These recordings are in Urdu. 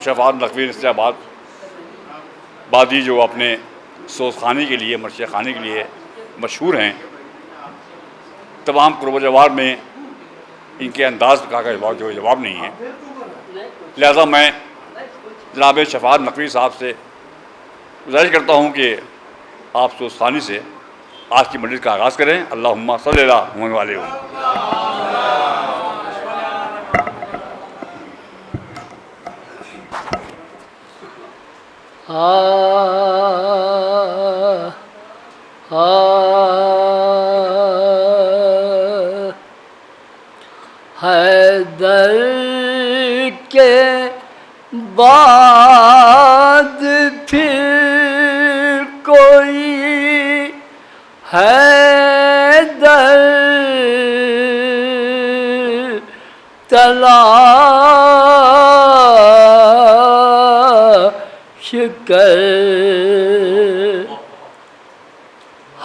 شفاعت نقوی اسلام آباد بادی جو اپنے سوز خانے کے لیے مرثیہ خانے کے لیے مشہور ہیں، تمام قرب و جوار میں ان کے انداز کا جواب نہیں ہے. لہذا میں جناب شفاعت نقوی صاحب سے گزارش کرتا ہوں کہ آپ سوز خانی سے آج کی مجلس کا آغاز کریں. اللہم صلی اللہ محمد علیہ وسلم. حیدر کے بعد پھر کوئی حیدر تلاش کر،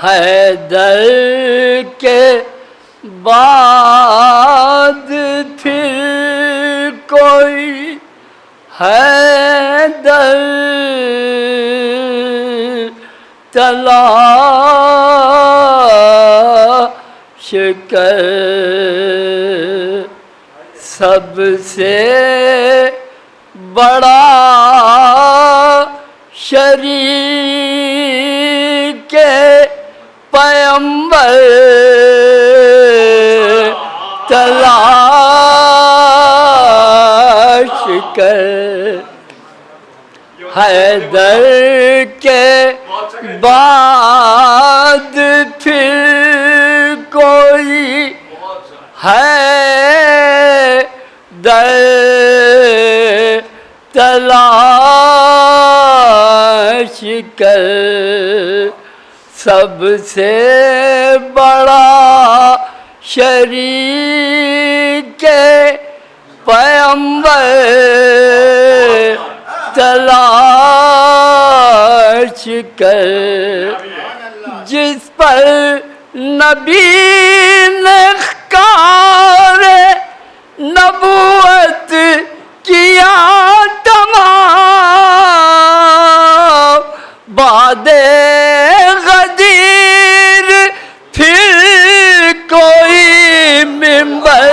حیدر کے بعد پھر کوئی حیدر تلاش کر. سب سے بڑا شریک پیغمبر تلاش کر. حیدر کے بعد پھر کوئی حیدر تلاش کر. سب سے بڑا شریک پیغمبر تلاش کر. جس پر نبی نے کار نبوت کیا تمام، بعد غدیر پھر کوئی منبر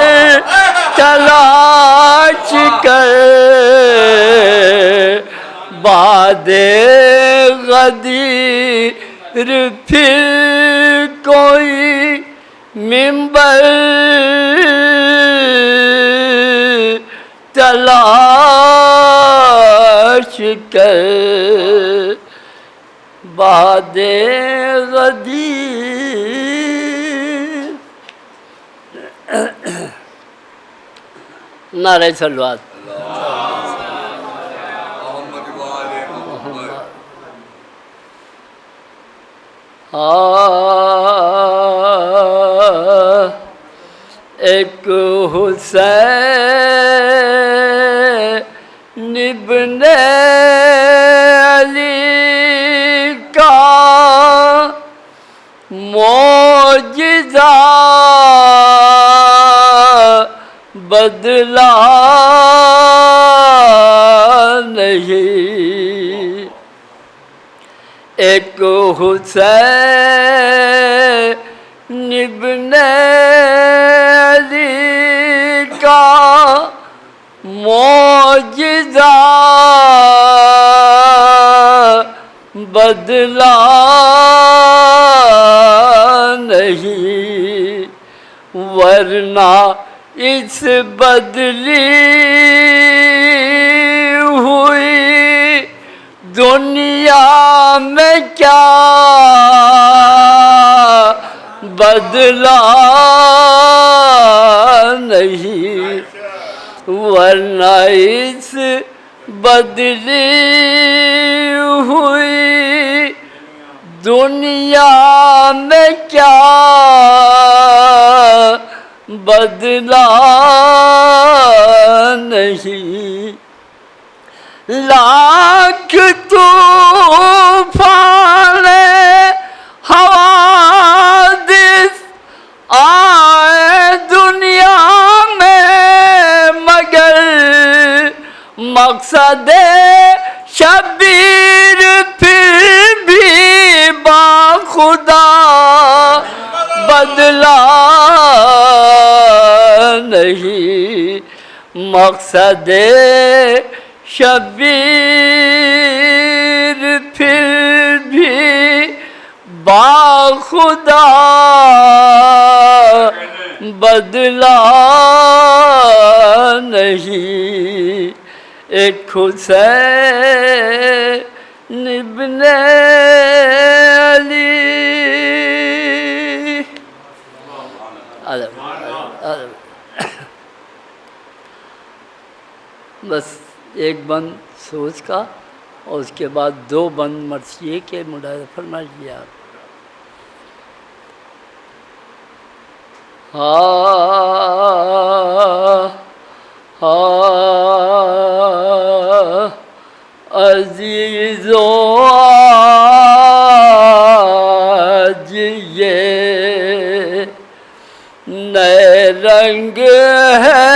تلاش کر. بعد غدیر پھر کوئی منبر تلاش کر. بعد غدیر. نعرہ صلوات. ایک حسین ابن علی کا معجزہ بدلا نہیں. ایک حسین ابن علی کا معجزہ بدلا نہیں، ورنہ اس بدلی ہوئی دنیا میں کیا بدلا نہیں، ورنہ اس بدلی ہوئی دنیا میں کیا بدلا نہیں. لاکھ طوفان حوادث آئے دنیا میں، مگر مقصد شبیر پھر بھی باخدا بدلا نہیں، مقصد شبیر پھر بھی باخدا بدلا نہیں۔ ایک حسین ابن علی، بس ایک بند سوچ کا اور اس کے بعد 2 بند مرثیے کے ملاحظہ فرما لیا۔ عزیزوں آج یہ نئے رنگ ہے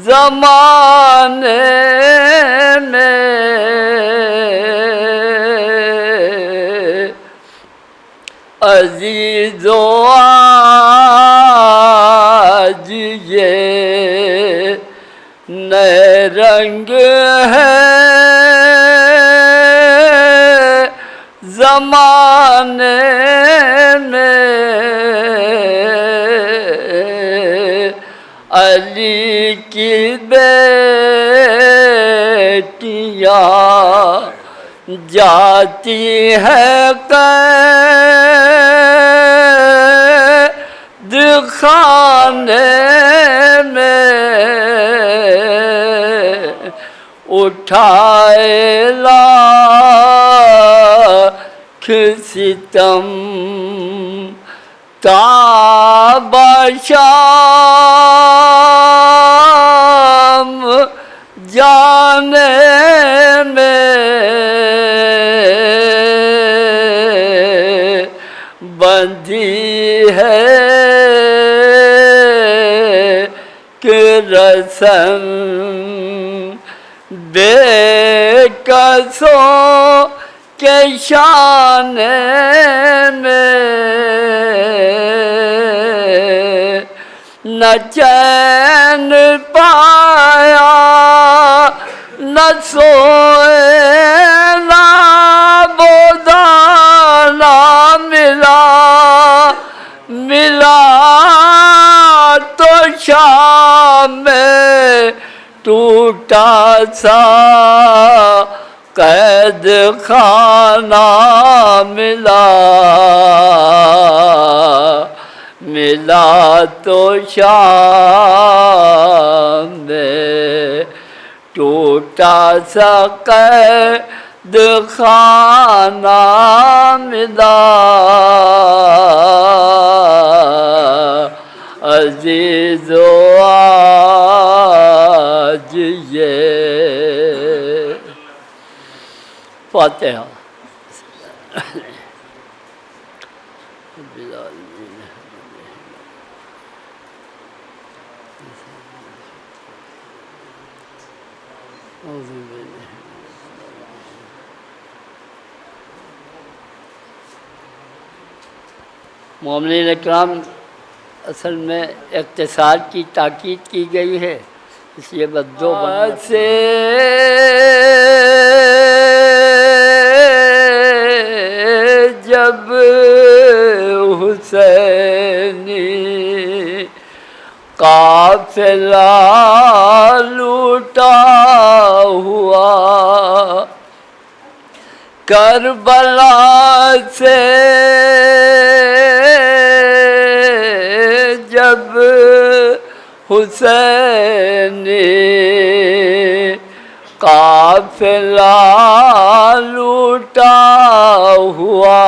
زمانے میں، عزیزوں آج یہ نئے رنگ ہے زمانے میں، علی کی بیٹیاں جاتی ہے قید خانے میں، اٹھائے لاکھ ستم تاب شام جانے میں، بندھی ہے کہ رسم بے کسوں کے شان میں، نہ چین پایا نہ سوئے نہ بودانا ملا تو شام میں ٹوٹا سا قید خانہ ملا تو شام میں ٹوٹا سا قید خانہ ملا، عزیزو آج یہ فاتحہ۔ مومنین اکرام، اصل میں اختصار کی تاکید کی گئی ہے، اس لیے بس 2 بند سے جب حسینی قافلہ لوٹا ہوا کربلا سے، جب حسینی قافلہ لوٹا ہوا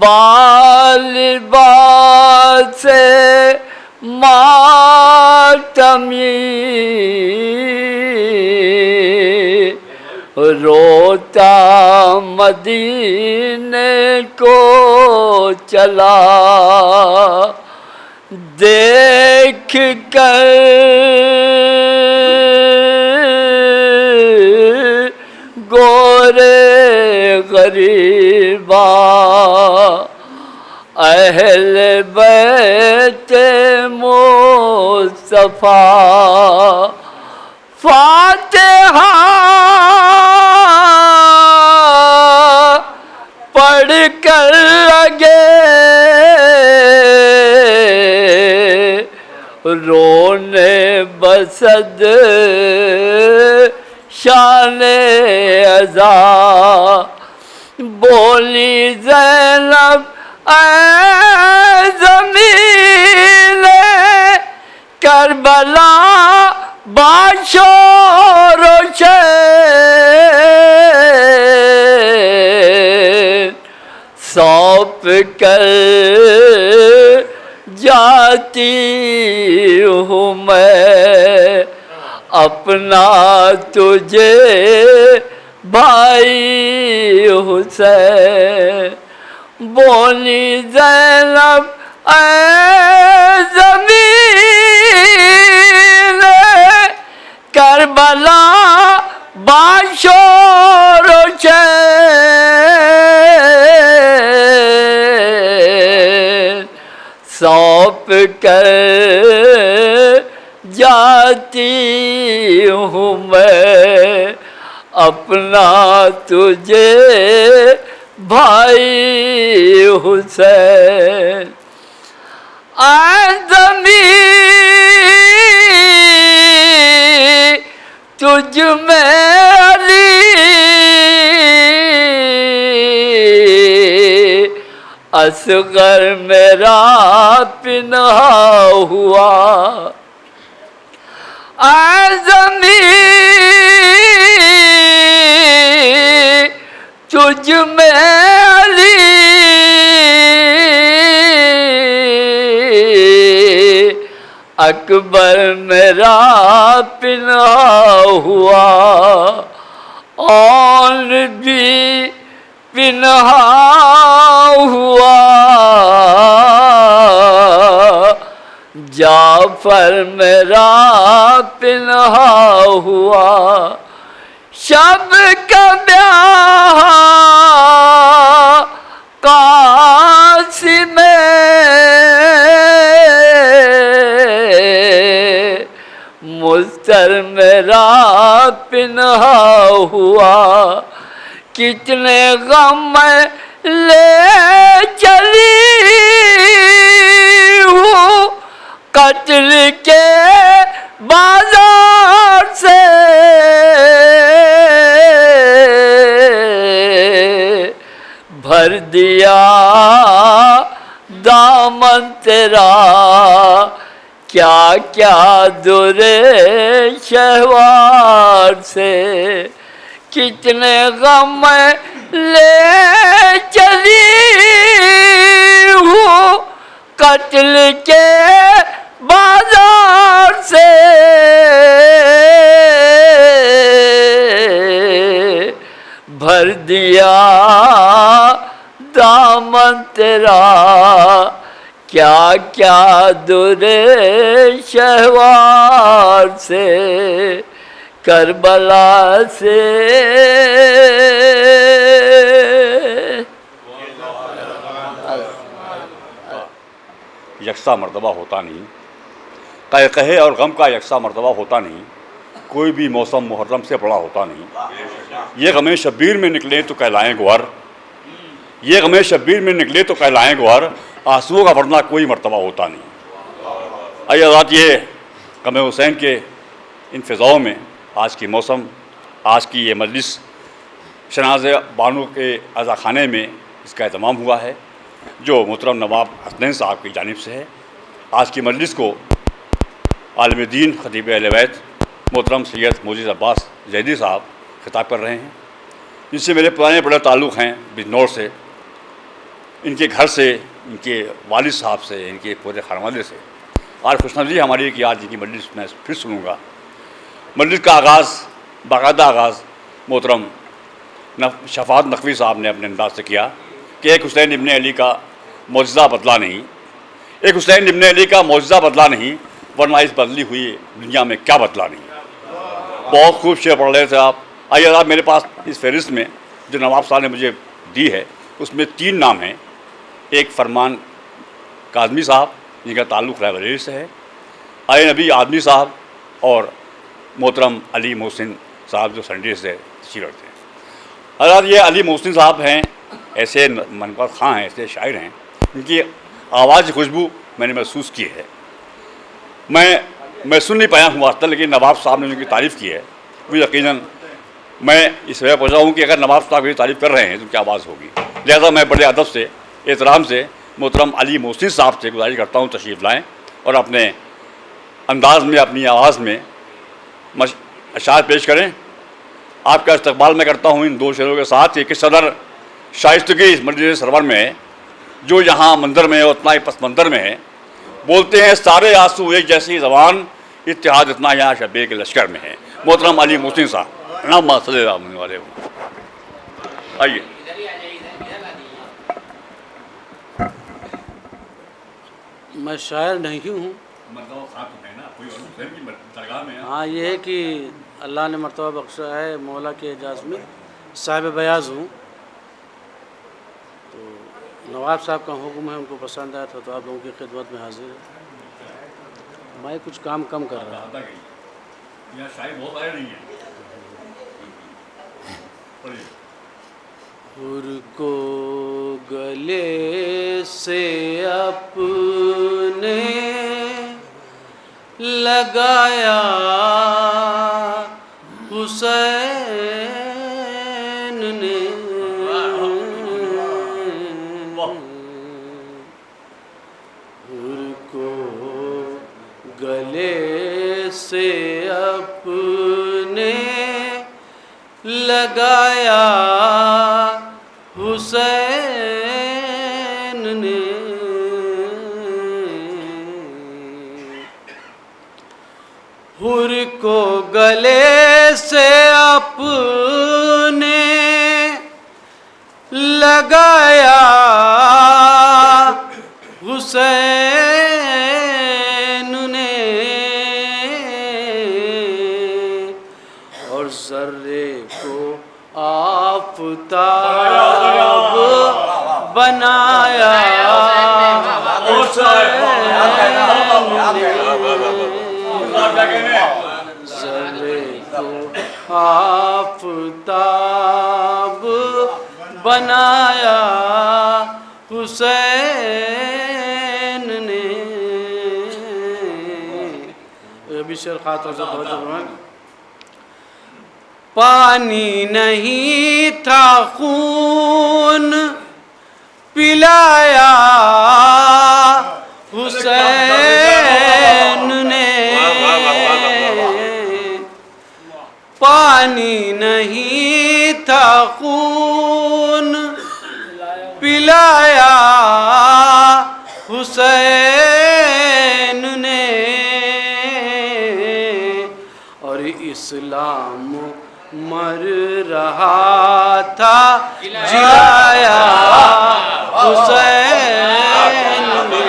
بالباس ماتمی روتا مدینے کو چلا، دیکھ دیکھ کر گورے غریبا اہل بیت مصطفیٰ فاتحہ پڑھ کر لگے رونے بصد شان عزا بولی زینب اے زمین کربلا باشور و شین سونپ کر جاتی ہوں میں اپنا تجھے بھائی حسین بولی زینب اے زمین کربلا باشور و شین سونپ کر جاتی ہوں میں اپنا تجھے بھائی حسین اے زمین تجھ میں علی اصغر میرا پنہا ہوا اے زمین تجھ میں علی اکبر میرا پنہا ہوا اور بھی پنہا ہوا جعفر میرا پنہا ہوا شب کا بیاہ قاسم مضطر میرا پنہا ہوا کتنے غم لے چلی ہوں قتل کے بازار سے بھر دیا دامن تیرا کیا کیا در شہوار سے کتنے غم لے چلی ہوں قتل کے بازار سے بھر دیا دامن تیرا کیا کیا در شہوار سے کربلا سے یکساں مرتبہ ہوتا نہیں، قہقہے اور غم کا یکساں مرتبہ ہوتا نہیں، کوئی بھی موسم محرم سے بڑا ہوتا نہیں۔ یہ غم شبیر میں نکلے تو کہلائیں گوہر، یہ غم شبیر میں نکلے تو کہلائیں گوہر، آنسوؤں کا ورنہ کوئی مرتبہ ہوتا نہیں۔ آئیے حضرات، یہ غم حسین کے ان فضاؤں میں آج کی موسم، آج کی یہ مجلس شناز بانو کے عزا خانے میں اس کا اہتمام ہوا ہے، جو محترم نواب حسنین صاحب کی جانب سے ہے۔ آج کی مجلس کو عالم دین خطیب اہل بیت محترم سید موجز عباس زیدی صاحب خطاب کر رہے ہیں، جن سے میرے پرانے بڑے تعلق ہیں بجنور سے، ان کے گھر سے، ان کے والد صاحب سے، ان کے پورے خانوادے سے۔ آج خوش نصیبی ہماری کہ آج ان کی مجلس میں پھر سنوں گا۔ مجلس کا آغاز، باقاعدہ آغاز محترم شفاعت نقوی صاحب نے اپنے انداز سے کیا کہ ایک حسین ابن علی کا معجزہ بدلا نہیں، ایک حسین ابن علی کا معجزہ بدلا نہیں، ورنہ اس بدلی ہوئی دنیا میں کیا بدلا نہیں ہے۔ بہت خوب شعر پڑھ رہے تھے آپ۔ آئیے آپ میرے پاس اس فہرست میں جو نواب صاحب نے مجھے دی ہے اس میں 3 نام ہیں۔ ایک فرمان کاظمی صاحب جن کا تعلق رائے بریلی سے ہے، آئے نبی آدمی صاحب، اور محترم علی محسن صاحب جو سنڈے سے تشریف رکھتے ہیں۔ حضرات یہ علی محسن صاحب ہیں، ایسے منقبت خواں ہیں، ایسے شاعر ہیں ان کی آواز کی خوشبو میں نے محسوس کی ہے۔ میں سن نہیں پایا ہوں واسطہ، لیکن نواب صاحب نے ان کی تعریف کی ہے، وہ یقیناً میں اس وجہ پوچھا ہوں کہ اگر نواب صاحب کی تعریف کر رہے ہیں تو کیا آواز ہوگی۔ لہذا میں بڑے ادب سے احترام سے محترم علی محسن صاحب سے گزارش کرتا ہوں تشریف لائیں اور اپنے انداز میں اپنی آواز میں اشعار پیش کریں۔ آپ کا استقبال میں کرتا ہوں ان 2 شعروں کے ساتھ کہ کس قدر شائستگی اس مجلس سرور میں ہے، جو یہاں منظر میں ہے اتنا ہی پس منظر میں ہے۔ بولتے ہیں سارے آنسو ایک جیسی زبان، اتحاد اتنا یہاں شبیہ کے لشکر میں ہے۔ محترم علی محسن صاحب، اللہم صلی اللہ علیہ وسلم۔ آئیے۔ میں شاعر نہیں ہوں، ہاں یہ ہے کہ اللہ نے مرتبہ بخشا ہے مولا کے اعجاز میں صاحب بیاض ہوں۔ تو نواب صاحب کا حکم ہے، ان کو پسند آیا تھا تو آپ لوگوں کی خدمت میں حاضر ہے۔ میں کچھ کام کم کر رہا ہوں۔ حر کو گلے سے اپنے لگایا حسین نے، حر کو گلے سے اپنے لگایا حسین نے، حر کو گلے سے اپنے لگایا حسین نے، اور ذرے کو آفتاب بنایا حسین نے، ذرے کو آفتاب بنایا حسین نے۔ ابھی شعر خاطر سے بہت پانی نہیں تھا خون پلایا حسین نے، پانی نہیں تھا خون پلایا حسین نے، اور اسلام مر رہا تھا جلایا حسین نے،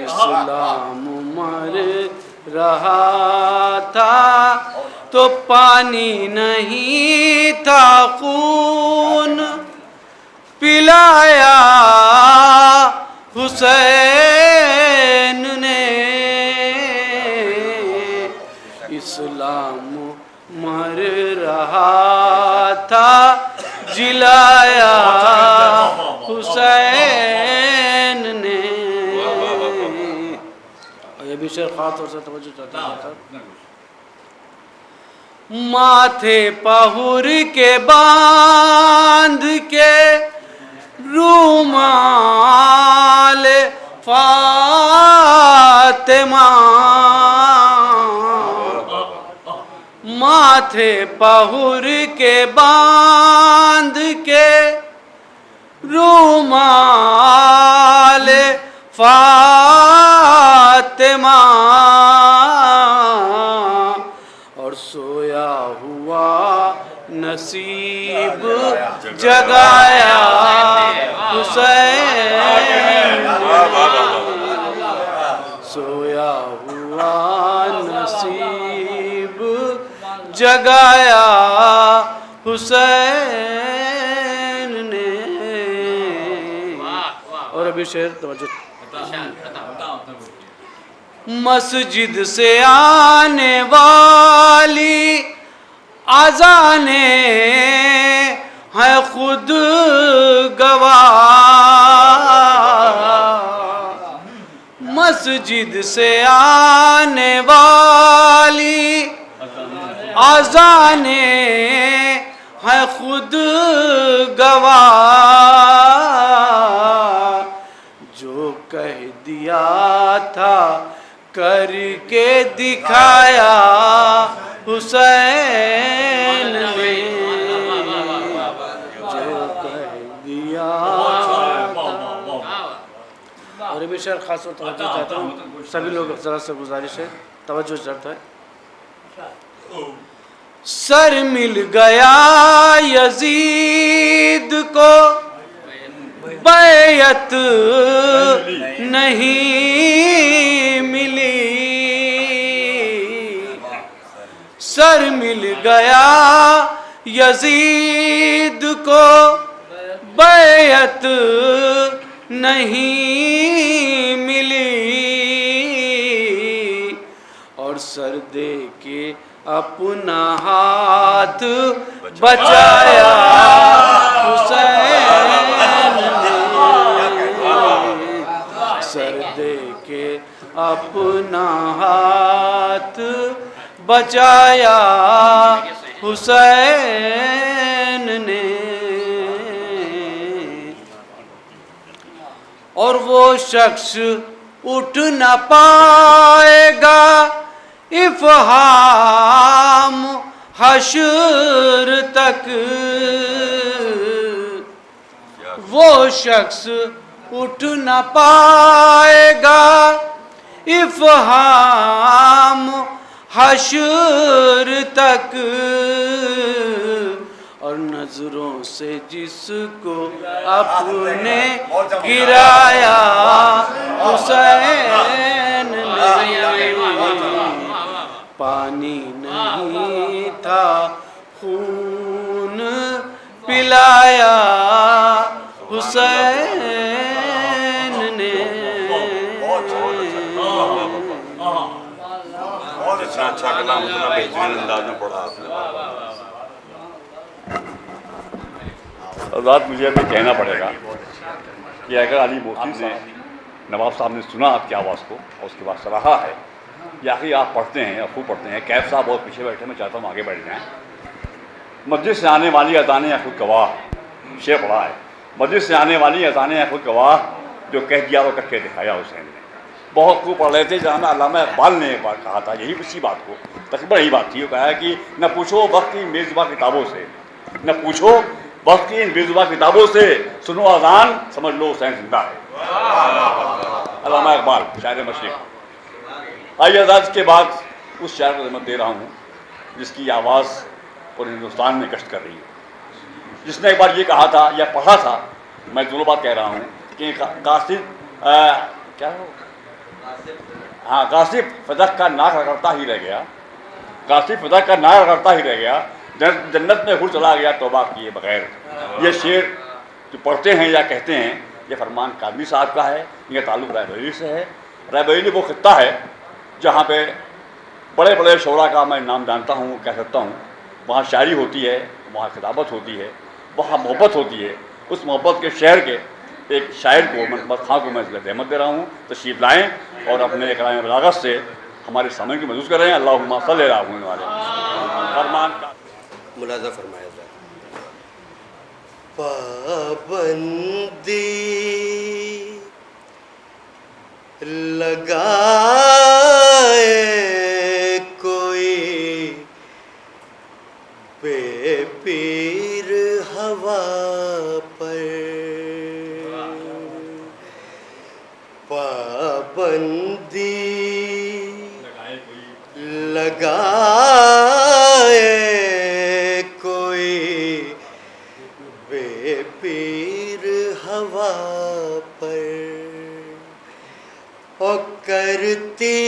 اسلام مر رہا تھا تو پانی نہیں تھا خون پلایا حسین نے، اسلام مر رہا تھا جلایا حسین نے۔ یہ بھی شعر خاص طور سے توجہ چاہتا ہے۔ ماتھے پہر کے باندھ کے رومال فاطمہ، ماتھے پہر کے باندھ کے رومال فاطمہ، اور سویا ہوا نصیب جگایا حسین، نصیب جگایا حسین نے. اور ابھی شعر توجہ. مسجد سے آنے والی اذانیں ہیں خود گواہ. مسجد سے آنے والی اذانیں ہیں خود گواہ. جو کہہ دیا تھا کر کے دکھایا حسین نے. جو کہہ دیا تھا. اور یہ بھی شعر خاص طور توجہ چاہتا ہوں سبھی لوگ ذرا سے گزارش ہے توجہ چاہتا ہے. سر مل گیا یزید کو بیعت نہیں ملی. سر مل گیا یزید کو بیعت نہیں ملی. اور سر دے کے اپنا ہاتھ بچایا حسین نے. سر دے کے اپنا ہاتھ بچایا حسین نے. اور وہ شخص اٹھ نہ پائے گا افہام حشر تک. وہ شخص اٹھ نہ پائے گا افہام حشر تک. اور نظروں سے جس کو اپنے گرایا حسین نے. پانی نہیں تھا خون پلایا حسین نے. بہت اچھا کلام اتنا بہترین انداز میں پڑھا آپ نے. حضرات مجھے ابھی کہنا پڑے گا کہ اگر علی موسی نے نواب صاحب نے سنا آپ کی آواز کو اور اس کے بعد سراہا ہے یا کہ آپ پڑھتے ہیں یا خوب پڑھتے ہیں. کیف صاحب بہت پیچھے بیٹھے, میں چاہتا ہوں آگے بیٹھ جائیں. مسجد سے آنے والی اذانیں ہیں خود گواہ, شعر پڑھا ہے. مسجد سے آنے والی اذانیں ہیں خود گواہ, جو کہہ دیا وہ کر کے دکھایا حسین نے. بہت خوب پڑھ رہے تھے جہاں میں علامہ اقبال نے ایک بار کہا تھا یہی اسی بات کو, تقریباً یہی بات تھی. وہ کہا ہے کہ نہ پوچھو وقت کی بے زباں کتابوں سے, نہ پوچھو وقت کی ان بے زباں کتابوں سے, سنو اذان سمجھ لو حسین زندہ ہے. علامہ اقبال شاعر مشرق. آئیے آزاد کے بعد اس شاعر کو خدمت دے رہا ہوں جس کی آواز پورے ہندوستان میں گشت کر رہی ہے, جس نے ایک بار یہ کہا تھا یا پڑھا تھا, میں دونوں بات کہہ رہا ہوں کہ قاصد کیا ہو ہاں قاصد فدق کا ناک رگڑتا ہی رہ گیا, قاصد فدق کا ناک رگڑتا ہی رہ گیا, جنت میں ہو چلا گیا توبہ کیے بغیر. یہ شعر جو پڑھتے ہیں یا کہتے ہیں یہ فرمان کاظمی صاحب کا ہے, یہ تعلق رائے بریلی سے ہے. رائے بریلی وہ خطہ ہے جہاں پہ بڑے بڑے شعراء کا میں نام جانتا ہوں, کہہ سکتا ہوں. وہاں شاعری ہوتی ہے, وہاں خطابت ہوتی ہے, وہاں محبت ہوتی ہے. اس محبت کے شعر کے ایک شاعر کو محمد خان کو میں رحمت دے رہا ہوں. تشریف لائیں اور اپنے کلام بلاغت سے ہمارے سامنے کو محسوس کریں. اللہم صلی اللہ علیہ وسلم. فرمان کا ملاحظہ فرمایا جائے. پابندی لگائے کوئی بے پیر ہوا پر, پابندی لگائے کوئی بے پیر ہوا پر, اور کرتی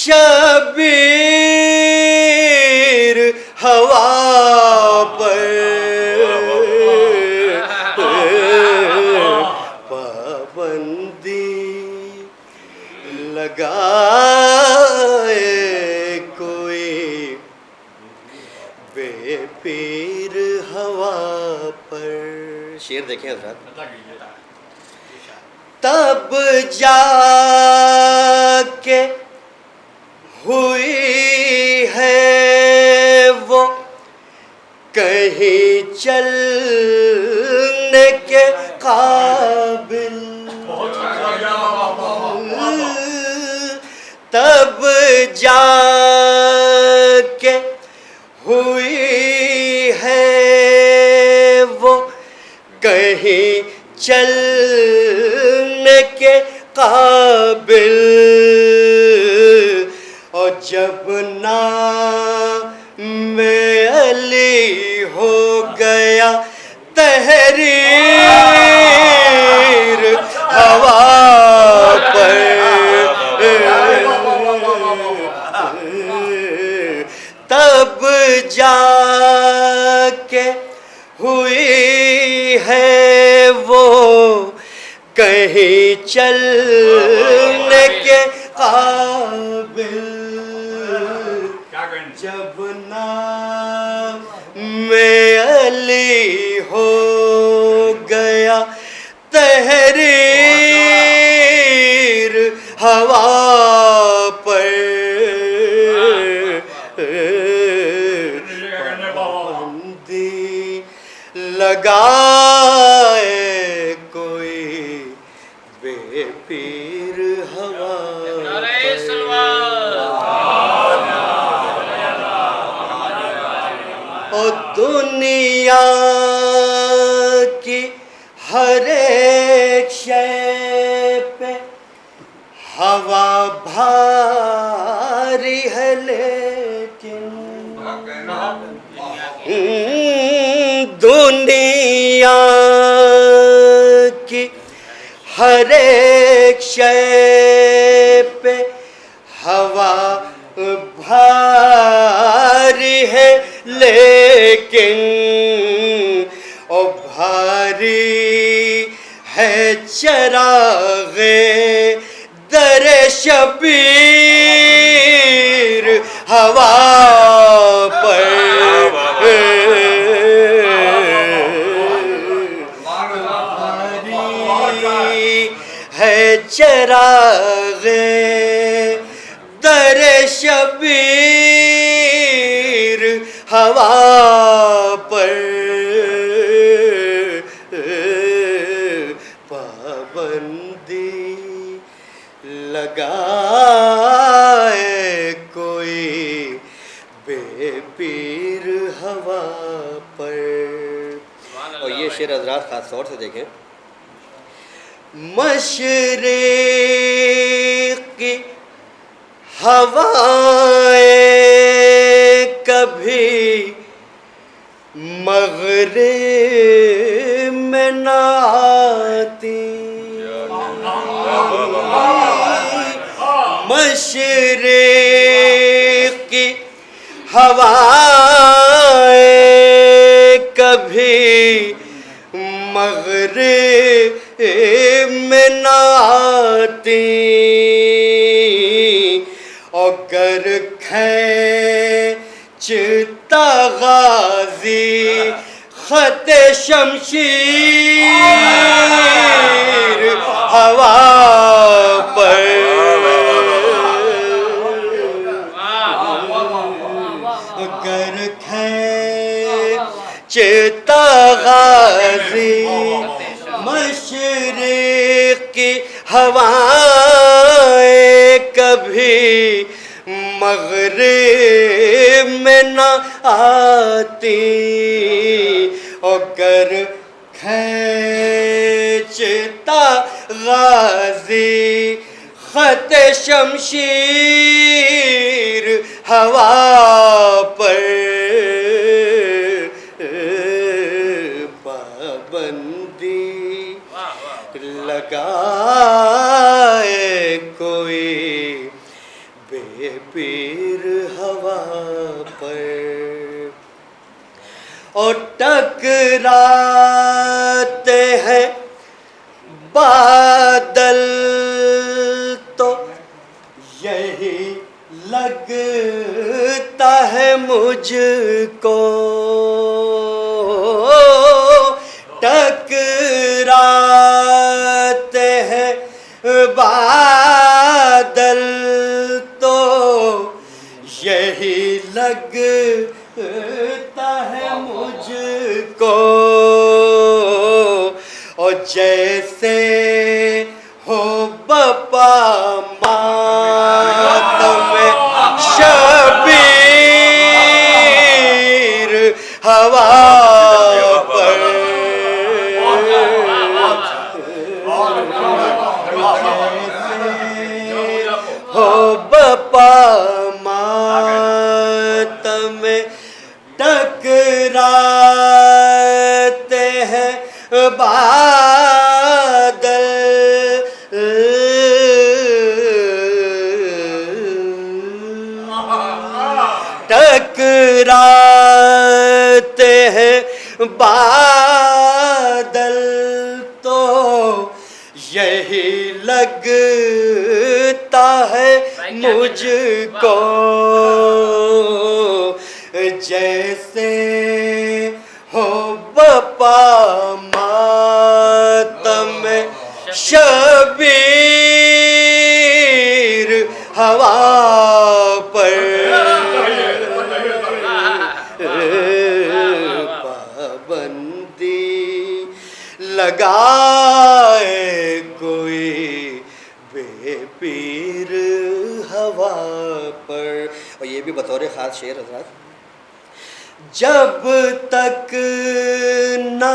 شبیر ہوا پر پابندی لگائے کوئی بے پیر ہوا پر. شعر دیکھیں حضرات. تب جا کے ہوئی ہے وہ کہیں چلنے کے قابل. تب جا کے ہوئی ہے وہ کہیں چلنے کے قابل. اور جب نام علی ہو گیا تحریر ہوا پر تب جا کے ہوئی ہے وہ کہیں چلنے کے قابل. جب نام علی ہو گیا تحریر ہوا پر پابندی لگائے کوئی بے پیر ہوا پر. اور دنیا کی ہر ایک شے پہ ہوا بھاری ہے لیکن دنیا کی ہر ایک شے پہ ہوا بھاری ہے لیکن او بھاری ہے چراغ در شبیر ہوا پر بھاری ہے چراغ در شبیر ہوا پر پابندی لگائے کوئی بے پیر ہوا پر. اور یہ شعر حضرات خاص طور سے دیکھیں. مشرق کی ہوائیں کبھی مغرب میں نہ آتی. مشرق کی ہوائیں کبھی مغرب میں نہ آتی. اگر کھینچتا غازی خط شمشیر ہوا پر اگر کھینچتا غازی مشرق کی ہوائیں کبھی مغرب میں نہ آتی. اگر کھینچتا غازی خط شمشیر ہوا پر پابندی لگائے کوئی بے پیر ہوا پر اور ٹکراتے ہیں بادل تو یہی لگتا ہے مجھ کو ٹکراتے ہیں بادل تو یہی لگتا ہے مجھ کو اور جیسے ہو بپا ماتم شبیر ہوا پر ہو بپا ماتم ٹکراتے ہیں بادل ٹکراتے ہیں بادل تو یہی لگتا ہے مجھ کو جیسے ہو بپا ماتم شبیر ہوا پر پابندی لگائے کوئی بے پیر ہوا پر. اور یہ بھی بطور خاص شعر حضرات. جب تک نہ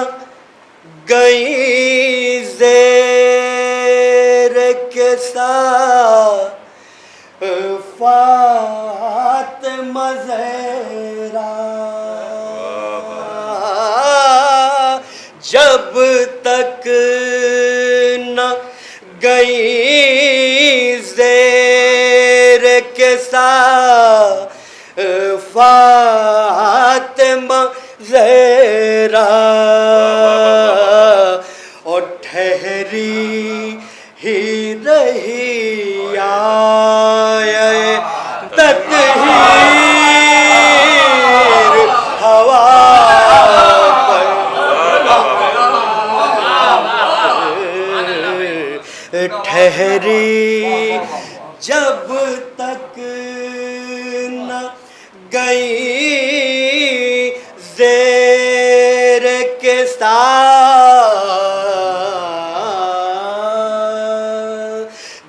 گئی زیر کے ساتھ فاطمہ زہرا جب تک نہ گئی زیر کے ساتھ فاطمہ زہرا اور ٹھہری ہی رہی آئے تطہیر ہوا پر ٹھہری جب تک نہ گئی زیر کے ساتھ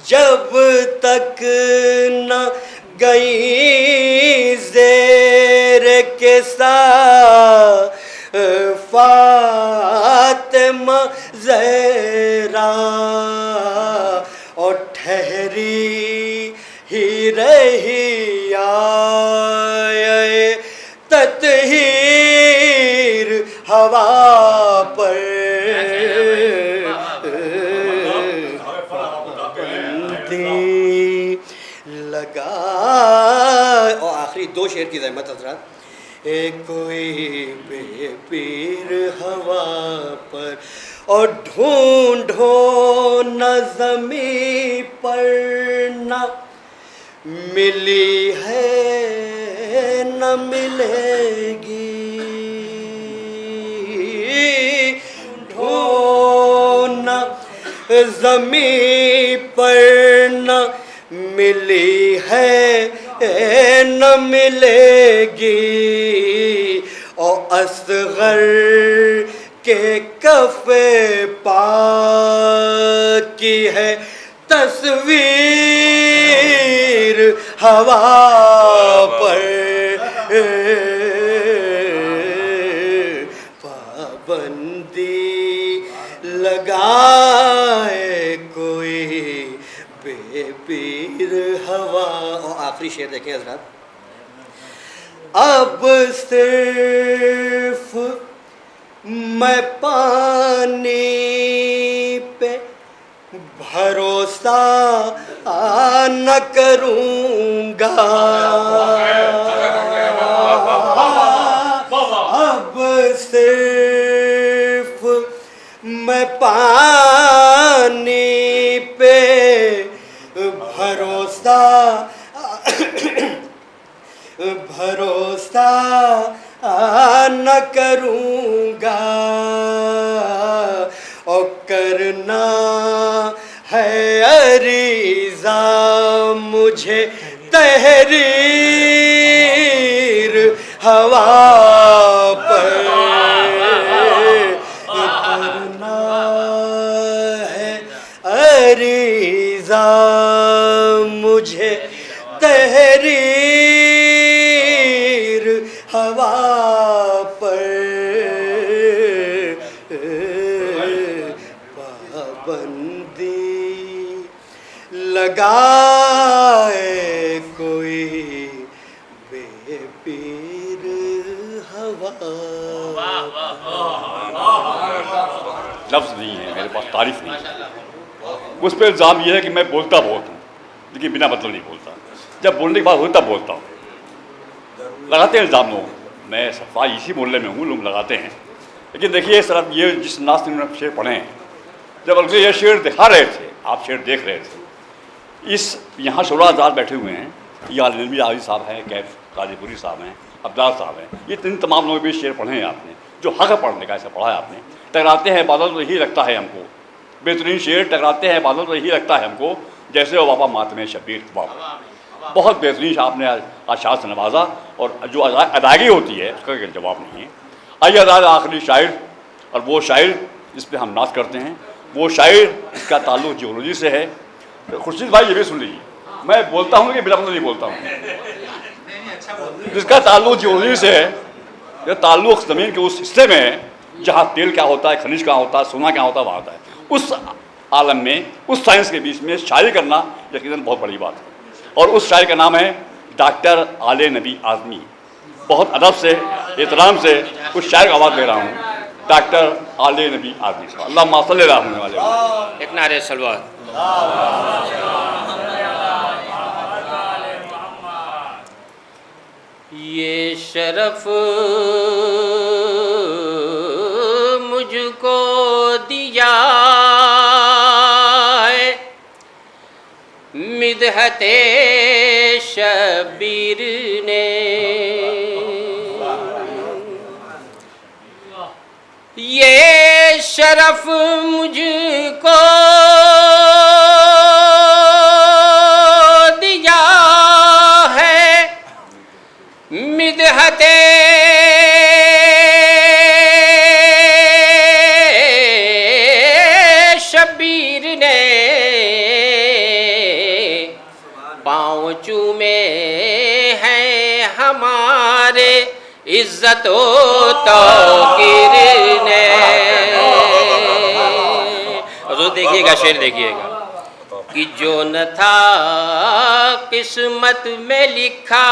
جب تک نہ گئی زیر کے ساتھ فاطمہ زہرا اور ٹھہری ہی رہی آئے تطہیر ہوا پر پابندی لگا. اور آخری دو شعر کی زحمت حضرات. اے کوئی بے پیر ہوا پر اور ڈھونڈو نہ زمیں پر نہ ملی ہے نہ ملے گی ڈھونڈنا زمیں پر نہ ملی ہے نہ ملے گی اور اصغر کے کف پا کی ہے تصویر ہوا پر پابندی لگائے کوئی بے پیر ہوا. اور آخری شعر دیکھیں حضرات. اب صرف میں پانی پہ بھروسہ نہ کروں گا اب صرف میں پانی پہ بھروسہ نہ کروں گا اور کرنا ہے عریضہ مجھے تحریر ہوا پر کرنا ہے عریضہ مجھے تحریر ہوا پر پابندی لگائے کوئی بے پیر ہوا لفظ نہیں ہے میرے پاس، تعریف نہیں ہے۔ اس پہ الزام یہ ہے کہ میں بولتا بہت ہوں لیکن بنا مطلب نہیں بولتا، جب بولنے کی بات ہوتی تب بولتا ہوں۔ لگاتے ہیں الزام لوگ، میں صفائی اسی محلے میں ہوں، لوگ لگاتے ہیں، لیکن دیکھیے اس طرح یہ جس انداز سے انہوں نے شعر پڑھے ہیں، جب اگلے یہ شعر دکھا رہے تھے، آپ شعر دیکھ رہے تھے، اس یہاں شعراء حضرات بیٹھے ہوئے ہیں، یہ عالمی عالی صاحب ہیں، کیف قاضی پوری صاحب ہیں، عبدال صاحب ہیں، یہ تمام لوگ بھی شعر پڑھے ہیں آپ نے، جو حق ہے پڑھنے کا، ایسا پڑھا ہے آپ نے۔ ٹکراتے ہیں بادل تو یہی لگتا ہے ہم کو، بہترین شعر ٹکراتے ہیں بادل تو یہی لگتا ہے ہم کو، جیسے وہ بابا ماتم شبیر بابا۔ بہت بہترین آپ نے اشعار سے نوازا، اور جو ادائیگی ہوتی ہے اس کا کوئی جواب نہیں ہے۔ آئیے آخری شاعر، اور وہ شاعر جس پہ ہم ناز کرتے ہیں، وہ شاعر اس کا تعلق جیولوجی سے ہے۔ خورشید بھائی یہ بھی سن لیجیے، میں بولتا ہوں کہ بلا مطلب نہیں بولتا ہوں، جس کا تعلق جیولوجی سے ہے، یہ تعلق زمین کے اس حصے میں ہے جہاں تیل کیا ہوتا ہے، خنیج کیا ہوتا ہے، سونا کیا ہوتا ہے، وہاں ہوتا ہے۔ اس عالم میں، اس سائنس کے بیچ میں شاعری کرنا یقیناً بہت بڑی بات ہے، اور اس شاعر کا نام ہے ڈاکٹر آل نبی اعظمی۔ بہت ادب سے، احترام سے اس شاعر کو آواز دے رہا ہوں، ڈاکٹر آل نبی اعظمی صاحب۔ اللہم صلی اللہ علیہ وسلم۔ ایک نعرہ صلوات۔ یہ شرف مجھ کو دیا ہے مدحت شبیر نے، یہ شرف مجھ کو دیا ہے مدحت شبیر نے، پاؤں چومے ہیں ہمارے عزت و توقیر نے۔ حضور دیکھیے گا، شعر دیکھیے گا کہ جو نہ تھا قسمت میں لکھا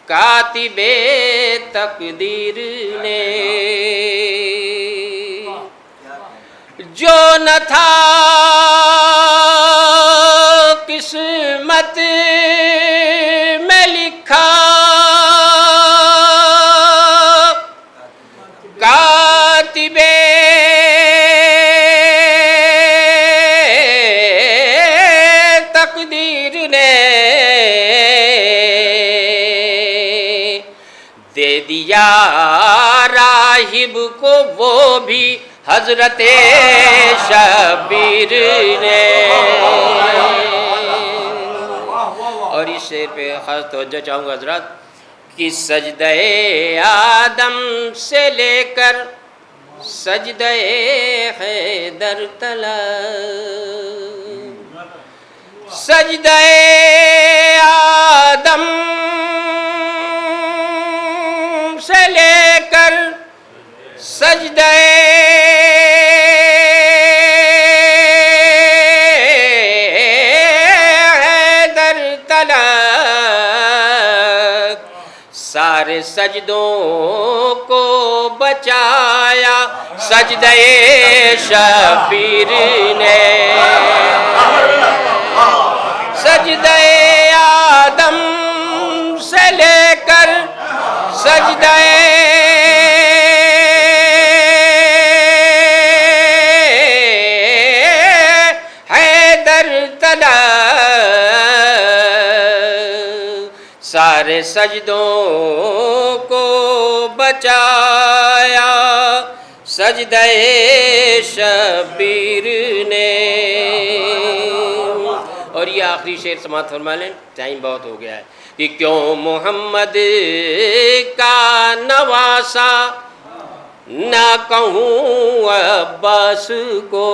کاتب تقدیر نے، جو نہ تھا قسمت میں لکھا کاتب تقدیر نے، دے دیا راہب کو وہ بھی حضرت شبیر نے۔ اور اس شعر پہ خاص توجہ چاہوں گا حضرات کہ سجدہ آدم سے لے کر سجدہ حیدر تلک، سجدہ آدم سے لے کر سجدہ حیدر تلک سارے سجدوں کو بچایا سجدہ شبیر نے سجدہ آدم سے لے کر سجدہ حیدر تلا سارے سجدوں کو بچایا سجدہ شبیر نے. اور یہ آخری شعر سماعت فرما لیں، ٹائم بہت ہو گیا ہے. کہ کیوں محمد کا نواسا نہ کہوں عباس کو،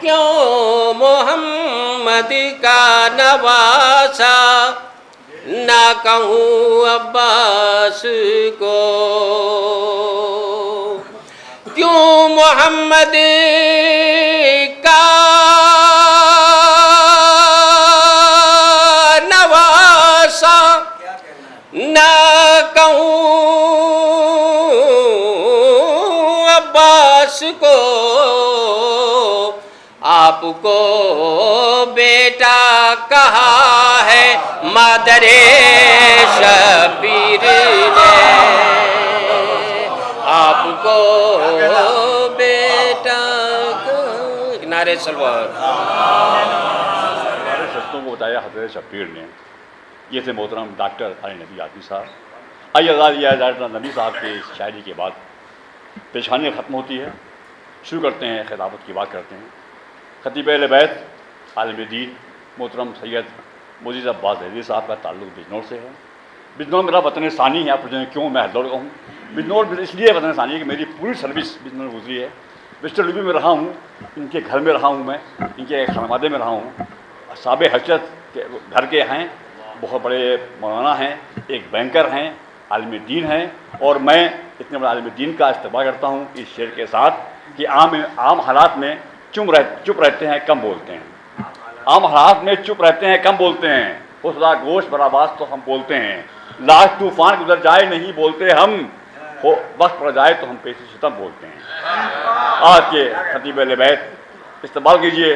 کیوں محمد کا نواسا نہ کہوں عباس کو، کیوں محمد کا نواسا نہ کہوں عباس کو، آپ کو بیٹا کہا ہے مادر شبیر نے، آپ کو بیٹا نعرے سلوات. ہمارے سستوں کو بتایا حضرت شبیر نے. یہ تھے محترم ڈاکٹر علی نبی عاطفی صاحب. آئیے ڈاکٹر نبی صاحب کی اس شاعری کے بعد پیشانی ختم ہوتی ہے، شروع کرتے ہیں خطابت کی بات کرتے ہیں. خطیب اہل بیت عالم دین محترم سید معزز عباس زیدی صاحب کا تعلق بجنور سے ہے. بجنور میرا وطن ثانی ہے. آپ پوچھیں کیوں میں ہلدور کا ہوں. بجنور اس لیے وطن ثانی ہے کہ میری پوری سروس بجنور گزری ہے. ویسٹر لوبی میں رہا ہوں، ان کے گھر میں رہا ہوں، میں ان کے خانوادے میں رہا ہوں. صاحب حجت کے گھر کے ہیں، بہت بڑے مولانا ہیں، ایک بینکر ہیں، عالم دین ہیں. اور میں اتنے بڑے عالم دین کا استقبال کرتا ہوں اس شعر کے ساتھ کہ عام حالات میں چپ رہتے ہیں، کم بولتے ہیں. عام حالات میں چپ رہتے ہیں، کم بولتے ہیں. خدا گوشت برآواز تو ہم بولتے ہیں. لاکھ طوفان گزر جائے نہیں بولتے ہم، وقت پڑ جائے تو ہم پیش ستم بولتے ہیں. آج کے خطیب اہل بیت استقبال کیجیے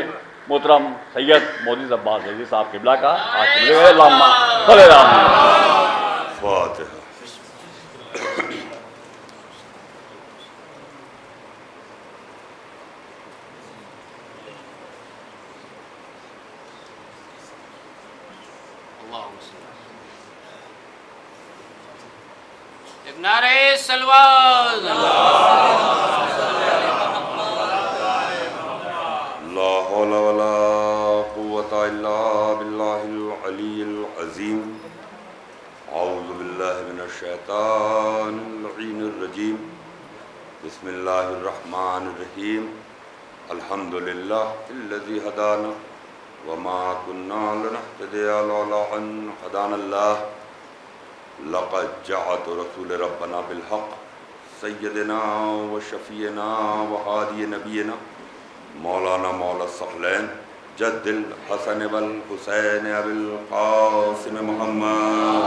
محترم سید معزز عباس زیدی صاحب قبلہ کا. آج کے اللہم صلی اللہ علیہ فاتحہ. نعرے سلوات. لا حول ولا قوة الا باللہ العلی العظیم. اعوذ باللہ من الشیطان اللعین الرجیم. بسم اللہ الرحمن الرحیم. الحمد للہ الذی ہدانا وما كنا لنهتدی لولا ان ہدانا اللہ. لقد جاءت رسول ربنا بالحق سیدنا و شفیعنا و ہادی نبینا مولانا مولا الثقلین جد الحسن والحسین ابی القاسم محمد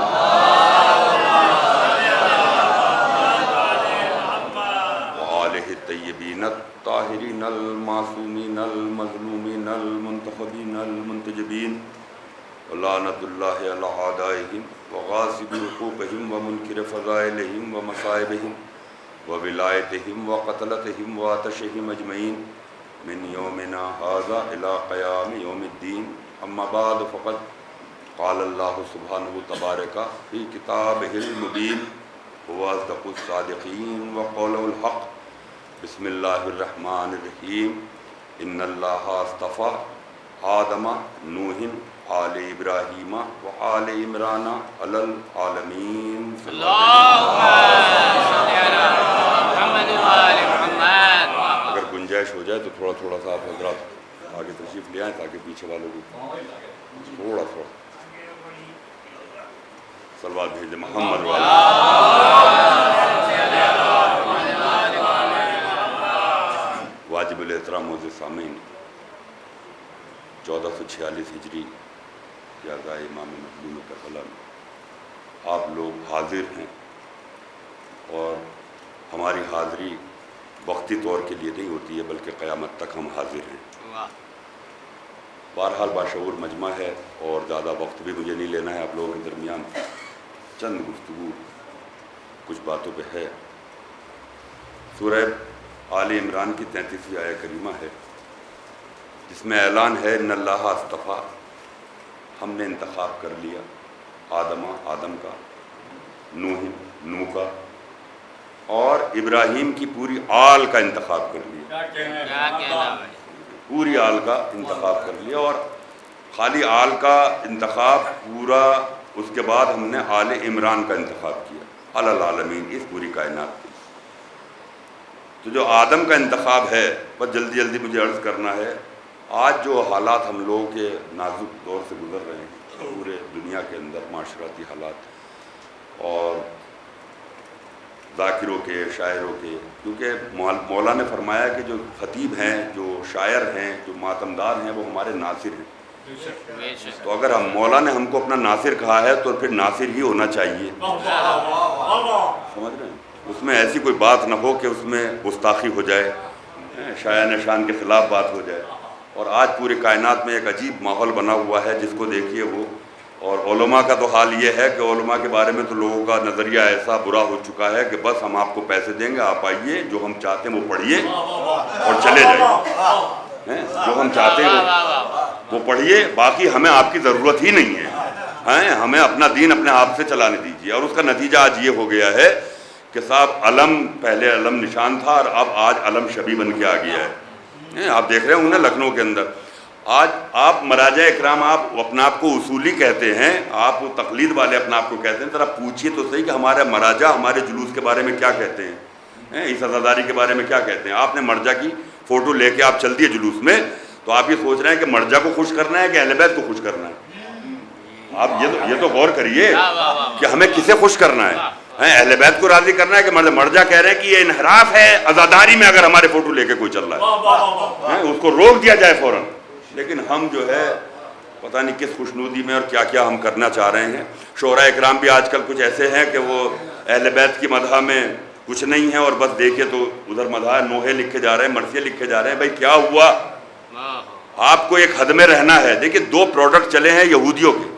وآلہ الطیبین الطاہرین المعصومین المظلومین المنتخبین المنتجبین ولعنت اللہ علی اعدائہم وغاصب حقوقہم ومنکر فضائلہم ومصائبہم وولایتہم وقتلتہم وآتشہم اجمعین من یومنا ھذا الی قیام یوم الدین. اما بعد فقد قال اللہ سبحانہ تبارک فی کتابہ المبین هو اصدق الصادقین وقول الحق. بسم اللہ الرحمن الرحیم. ان اللہ اصطفیٰ آدم نوح آل ابراہیم و آل عمران علی العالمین. اگر گنجائش ہو جائے تو تھوڑا تھوڑا سا آپ حضرات آگے تشریف لے آئیں تاکہ پیچھے والوں کو تھوڑا صلوات بھیج دیں محمد والا. واجب الاحترام معزز سامعین، 1446 ہجری یارگاہ امام مخدوم کربلا میں آپ لوگ حاضر ہیں، اور ہماری حاضری وقتی طور کے لیے نہیں ہوتی ہے بلکہ قیامت تک ہم حاضر ہیں۔ بہرحال باشعور مجمع ہے اور زیادہ وقت بھی مجھے نہیں لینا ہے آپ لوگوں کے درمیان، چند گفتگو کچھ باتوں پہ ہے۔ سورہ آل عمران کی 33ویں آیہ کریمہ ہے جس میں اعلان ہے ان اللہ اصطفیٰ، ہم نے انتخاب کر لیا آدم کا، نوح کا، اور ابراہیم کی پوری آل کا انتخاب کر لیا، پوری آل کا انتخاب کر لیا، اور خالی آل کا انتخاب پورا، اس کے بعد ہم نے آل عمران کا انتخاب کیا علی العالمین، اس پوری کائنات میں۔ تو جو آدم کا انتخاب ہے، بس جلدی جلدی مجھے عرض کرنا ہے، آج جو حالات ہم لوگوں کے نازک دور سے گزر رہے ہیں پورے دنیا کے اندر، معاشرتی حالات اور ذاکروں کے، شاعروں کے، کیونکہ مولا نے فرمایا کہ جو خطیب ہیں، جو شاعر ہیں، جو ماتمدار ہیں، وہ ہمارے ناصر ہیں۔ تو اگر مولا نے ہم کو اپنا ناصر کہا ہے تو پھر ناصر ہی ہونا چاہیے، سمجھ رہے ہیں؟ اس میں ایسی کوئی بات نہ ہو کہ اس میں گستاخی ہو جائے، شایان شان کے خلاف بات ہو جائے۔ اور آج پوری کائنات میں ایک عجیب ماحول بنا ہوا ہے جس کو دیکھیے وہ، اور علماء کا تو حال یہ ہے کہ علماء کے بارے میں تو لوگوں کا نظریہ ایسا برا ہو چکا ہے کہ بس ہم آپ کو پیسے دیں گے، آپ آئیے، جو ہم چاہتے ہیں وہ پڑھیے اور چلے جائیے، جو ہم چاہتے ہیں وہ پڑھیے، باقی ہمیں آپ کی ضرورت ہی نہیں ہے، ہمیں اپنا دین اپنے آپ سے چلانے دیجیے۔ اور اس کا نتیجہ آج یہ ہو گیا ہے کہ صاحب علم، پہلے علم نشان تھا اور اب آج علم شبی بن کے آ گیا ہے۔ آپ دیکھ رہے ہوں نا لکھنؤ کے اندر آج آپ مراجع اکرام، آپ اپنا آپ کو اصولی کہتے ہیں، آپ تقلید والے اپنا آپ کو کہتے ہیں، ذرا پوچھیے تو صحیح کہ ہمارے مراجع ہمارے جلوس کے بارے میں کیا کہتے ہیں، اس عزاداری کے بارے میں کیا کہتے ہیں۔ آپ نے مرجع کی فوٹو لے کے آپ چل دیے جلوس میں، تو آپ یہ سوچ رہے ہیں کہ مرجع کو خوش کرنا ہے کہ اہل بیت کو خوش کرنا ہے؟ آپ یہ تو غور کریے کہ ہمیں کسے خوش کرنا ہے، اہل بیت کو راضی کرنا ہے کہ مرجع کہہ رہے ہیں کہ یہ انحراف ہے عزاداری میں اگر ہمارے فوٹو لے کے کوئی چل رہا ہے، اس کو روک دیا جائے فوراً۔ لیکن ہم جو ہے پتہ نہیں کس خوشنودی میں اور کیا کیا ہم کرنا چاہ رہے ہیں۔ شعراء اکرام بھی آج کل کچھ ایسے ہیں کہ وہ اہل بیت کی مدح میں کچھ نہیں ہے، اور بس دیکھیں تو ادھر مدح نوحے لکھے جا رہے ہیں، مرثیے لکھے جا رہے ہیں۔ بھائی کیا ہوا؟ آپ کو ایک حد میں رہنا ہے۔ دیکھیں 2 پروڈکٹ چلے ہیں یہودیوں کے،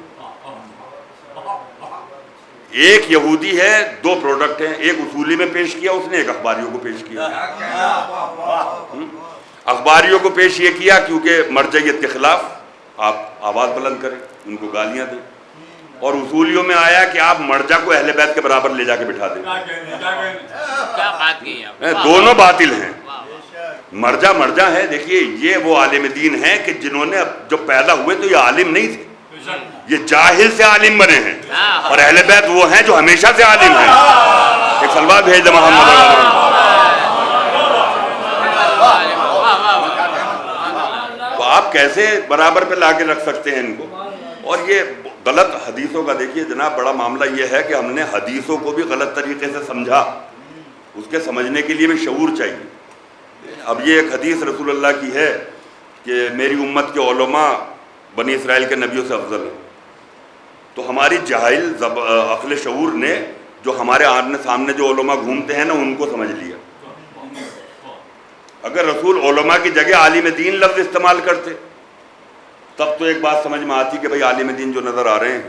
ایک یہودی ہے، 2 پروڈکٹ ہیں، ایک اصولی میں پیش کیا اس نے، ایک اخباریوں کو پیش کیا۔ اخباریوں کو پیش یہ کیا کیونکہ مرجعیت کے خلاف آپ آواز بلند کریں، ان کو گالیاں دیں، اور اصولیوں میں آیا کہ آپ مرجع کو اہل بیت کے برابر لے جا کے بٹھا دیں۔ دونوں باطل ہیں، مرجع ہے۔ دیکھیے یہ وہ عالم دین ہیں کہ جنہوں نے جب پیدا ہوئے تو یہ عالم نہیں تھے، یہ جاہل سے عالم بنے ہیں، اور اہل بیت وہ ہیں جو ہمیشہ سے عالم ہیں۔ ایک سلوات بھیج دے محمد۔ تو آپ کیسے برابر پہ لا کے رکھ سکتے ہیں ان کو؟ اور یہ غلط حدیثوں کا دیکھیے جناب، بڑا معاملہ یہ ہے کہ ہم نے حدیثوں کو بھی غلط طریقے سے سمجھا، اس کے سمجھنے کے لیے بھی شعور چاہیے۔ اب یہ ایک حدیث رسول اللہ کی ہے کہ میری امت کے علماء بنی اسرائیل کے نبیوں سے افضل ہیں، تو ہماری جاہل عقل شعور نے جو ہمارے آمنے سامنے جو علماء گھومتے ہیں نا، ان کو سمجھ لیا۔ اگر رسول علماء کی جگہ عالم دین لفظ استعمال کرتے تب تو ایک بات سمجھ میں آتی کہ بھئی عالم دین جو نظر آ رہے ہیں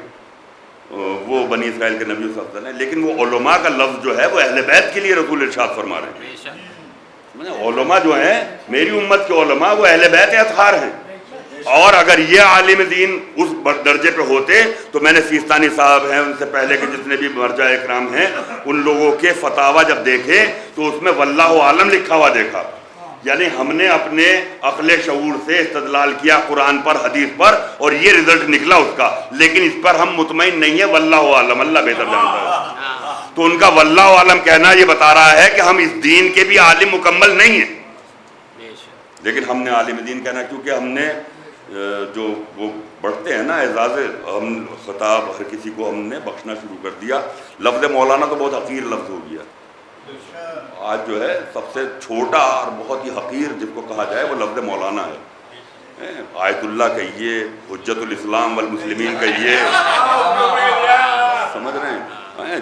وہ بنی اسرائیل کے نبیوں سے افضل ہیں، لیکن وہ علماء کا لفظ جو ہے وہ اہل بیت کے لیے رسول ارشاد فرما رہے ہیں۔ علماء جو ہیں، میری امت کے علماء وہ اہل بیت اطہار ہیں، اور اگر یہ عالم دین اس درجے پہ ہوتے تو میں نے سیستانی صاحب ہیں، ان سے پہلے کے جتنے بھی مرجع اکرام ہیں، ان لوگوں کے فتاویٰ جب دیکھے تو اس میں واللہ عالم لکھا ہوا دیکھا۔ یعنی ہم نے اپنے عقل شعور سے استدلال کیا قرآن پر، حدیث پر، اور یہ رزلٹ نکلا اس کا، لیکن اس پر ہم مطمئن نہیں ہیں، واللہ عالم، اللہ بہتر جانتا ہے۔ تو ان کا واللہ عالم کہنا یہ بتا رہا ہے کہ ہم اس دین کے بھی عالم مکمل نہیں ہیں، لیکن ہم نے عالم دین کہنا کیونکہ ہم نے جو وہ بڑھتے ہیں نا اعزاز، ہم خطاب ہر کسی کو ہم نے بخشنا شروع کر دیا۔ لفظ مولانا تو بہت حقیر لفظ ہو گیا، آج جو ہے سب سے چھوٹا اور بہت ہی حقیر جس کو کہا جائے وہ لفظ مولانا ہے۔ آیت اللہ کہیے، حجت الاسلام والمسلمین کہیے، سمجھ رہے ہیں؟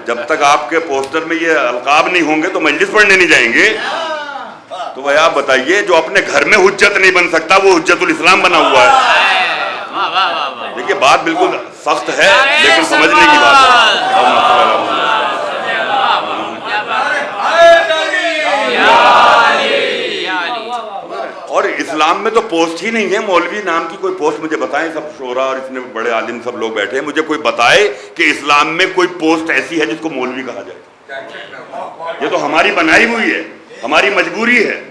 جب تک آپ کے پوسٹر میں یہ القاب نہیں ہوں گے تو مجلس پڑھنے نہیں جائیں گے. تو بھائی آپ بتائیے جو اپنے گھر میں حجت نہیں بن سکتا وہ حجت الاسلام بنا ہوا ہے. دیکھیے بات بالکل سخت ہے لیکن سمجھنے کی بات ہے. اور اسلام میں تو پوسٹ ہی نہیں ہے. مولوی نام کی کوئی پوسٹ مجھے بتائیں, سب شورا اور اتنے بڑے عالم سب لوگ بیٹھے ہیں, مجھے کوئی بتائے کہ اسلام میں کوئی پوسٹ ایسی ہے جس کو مولوی کہا جائے. یہ تو ہماری بنائی ہوئی ہے, ہماری مجبوری ہے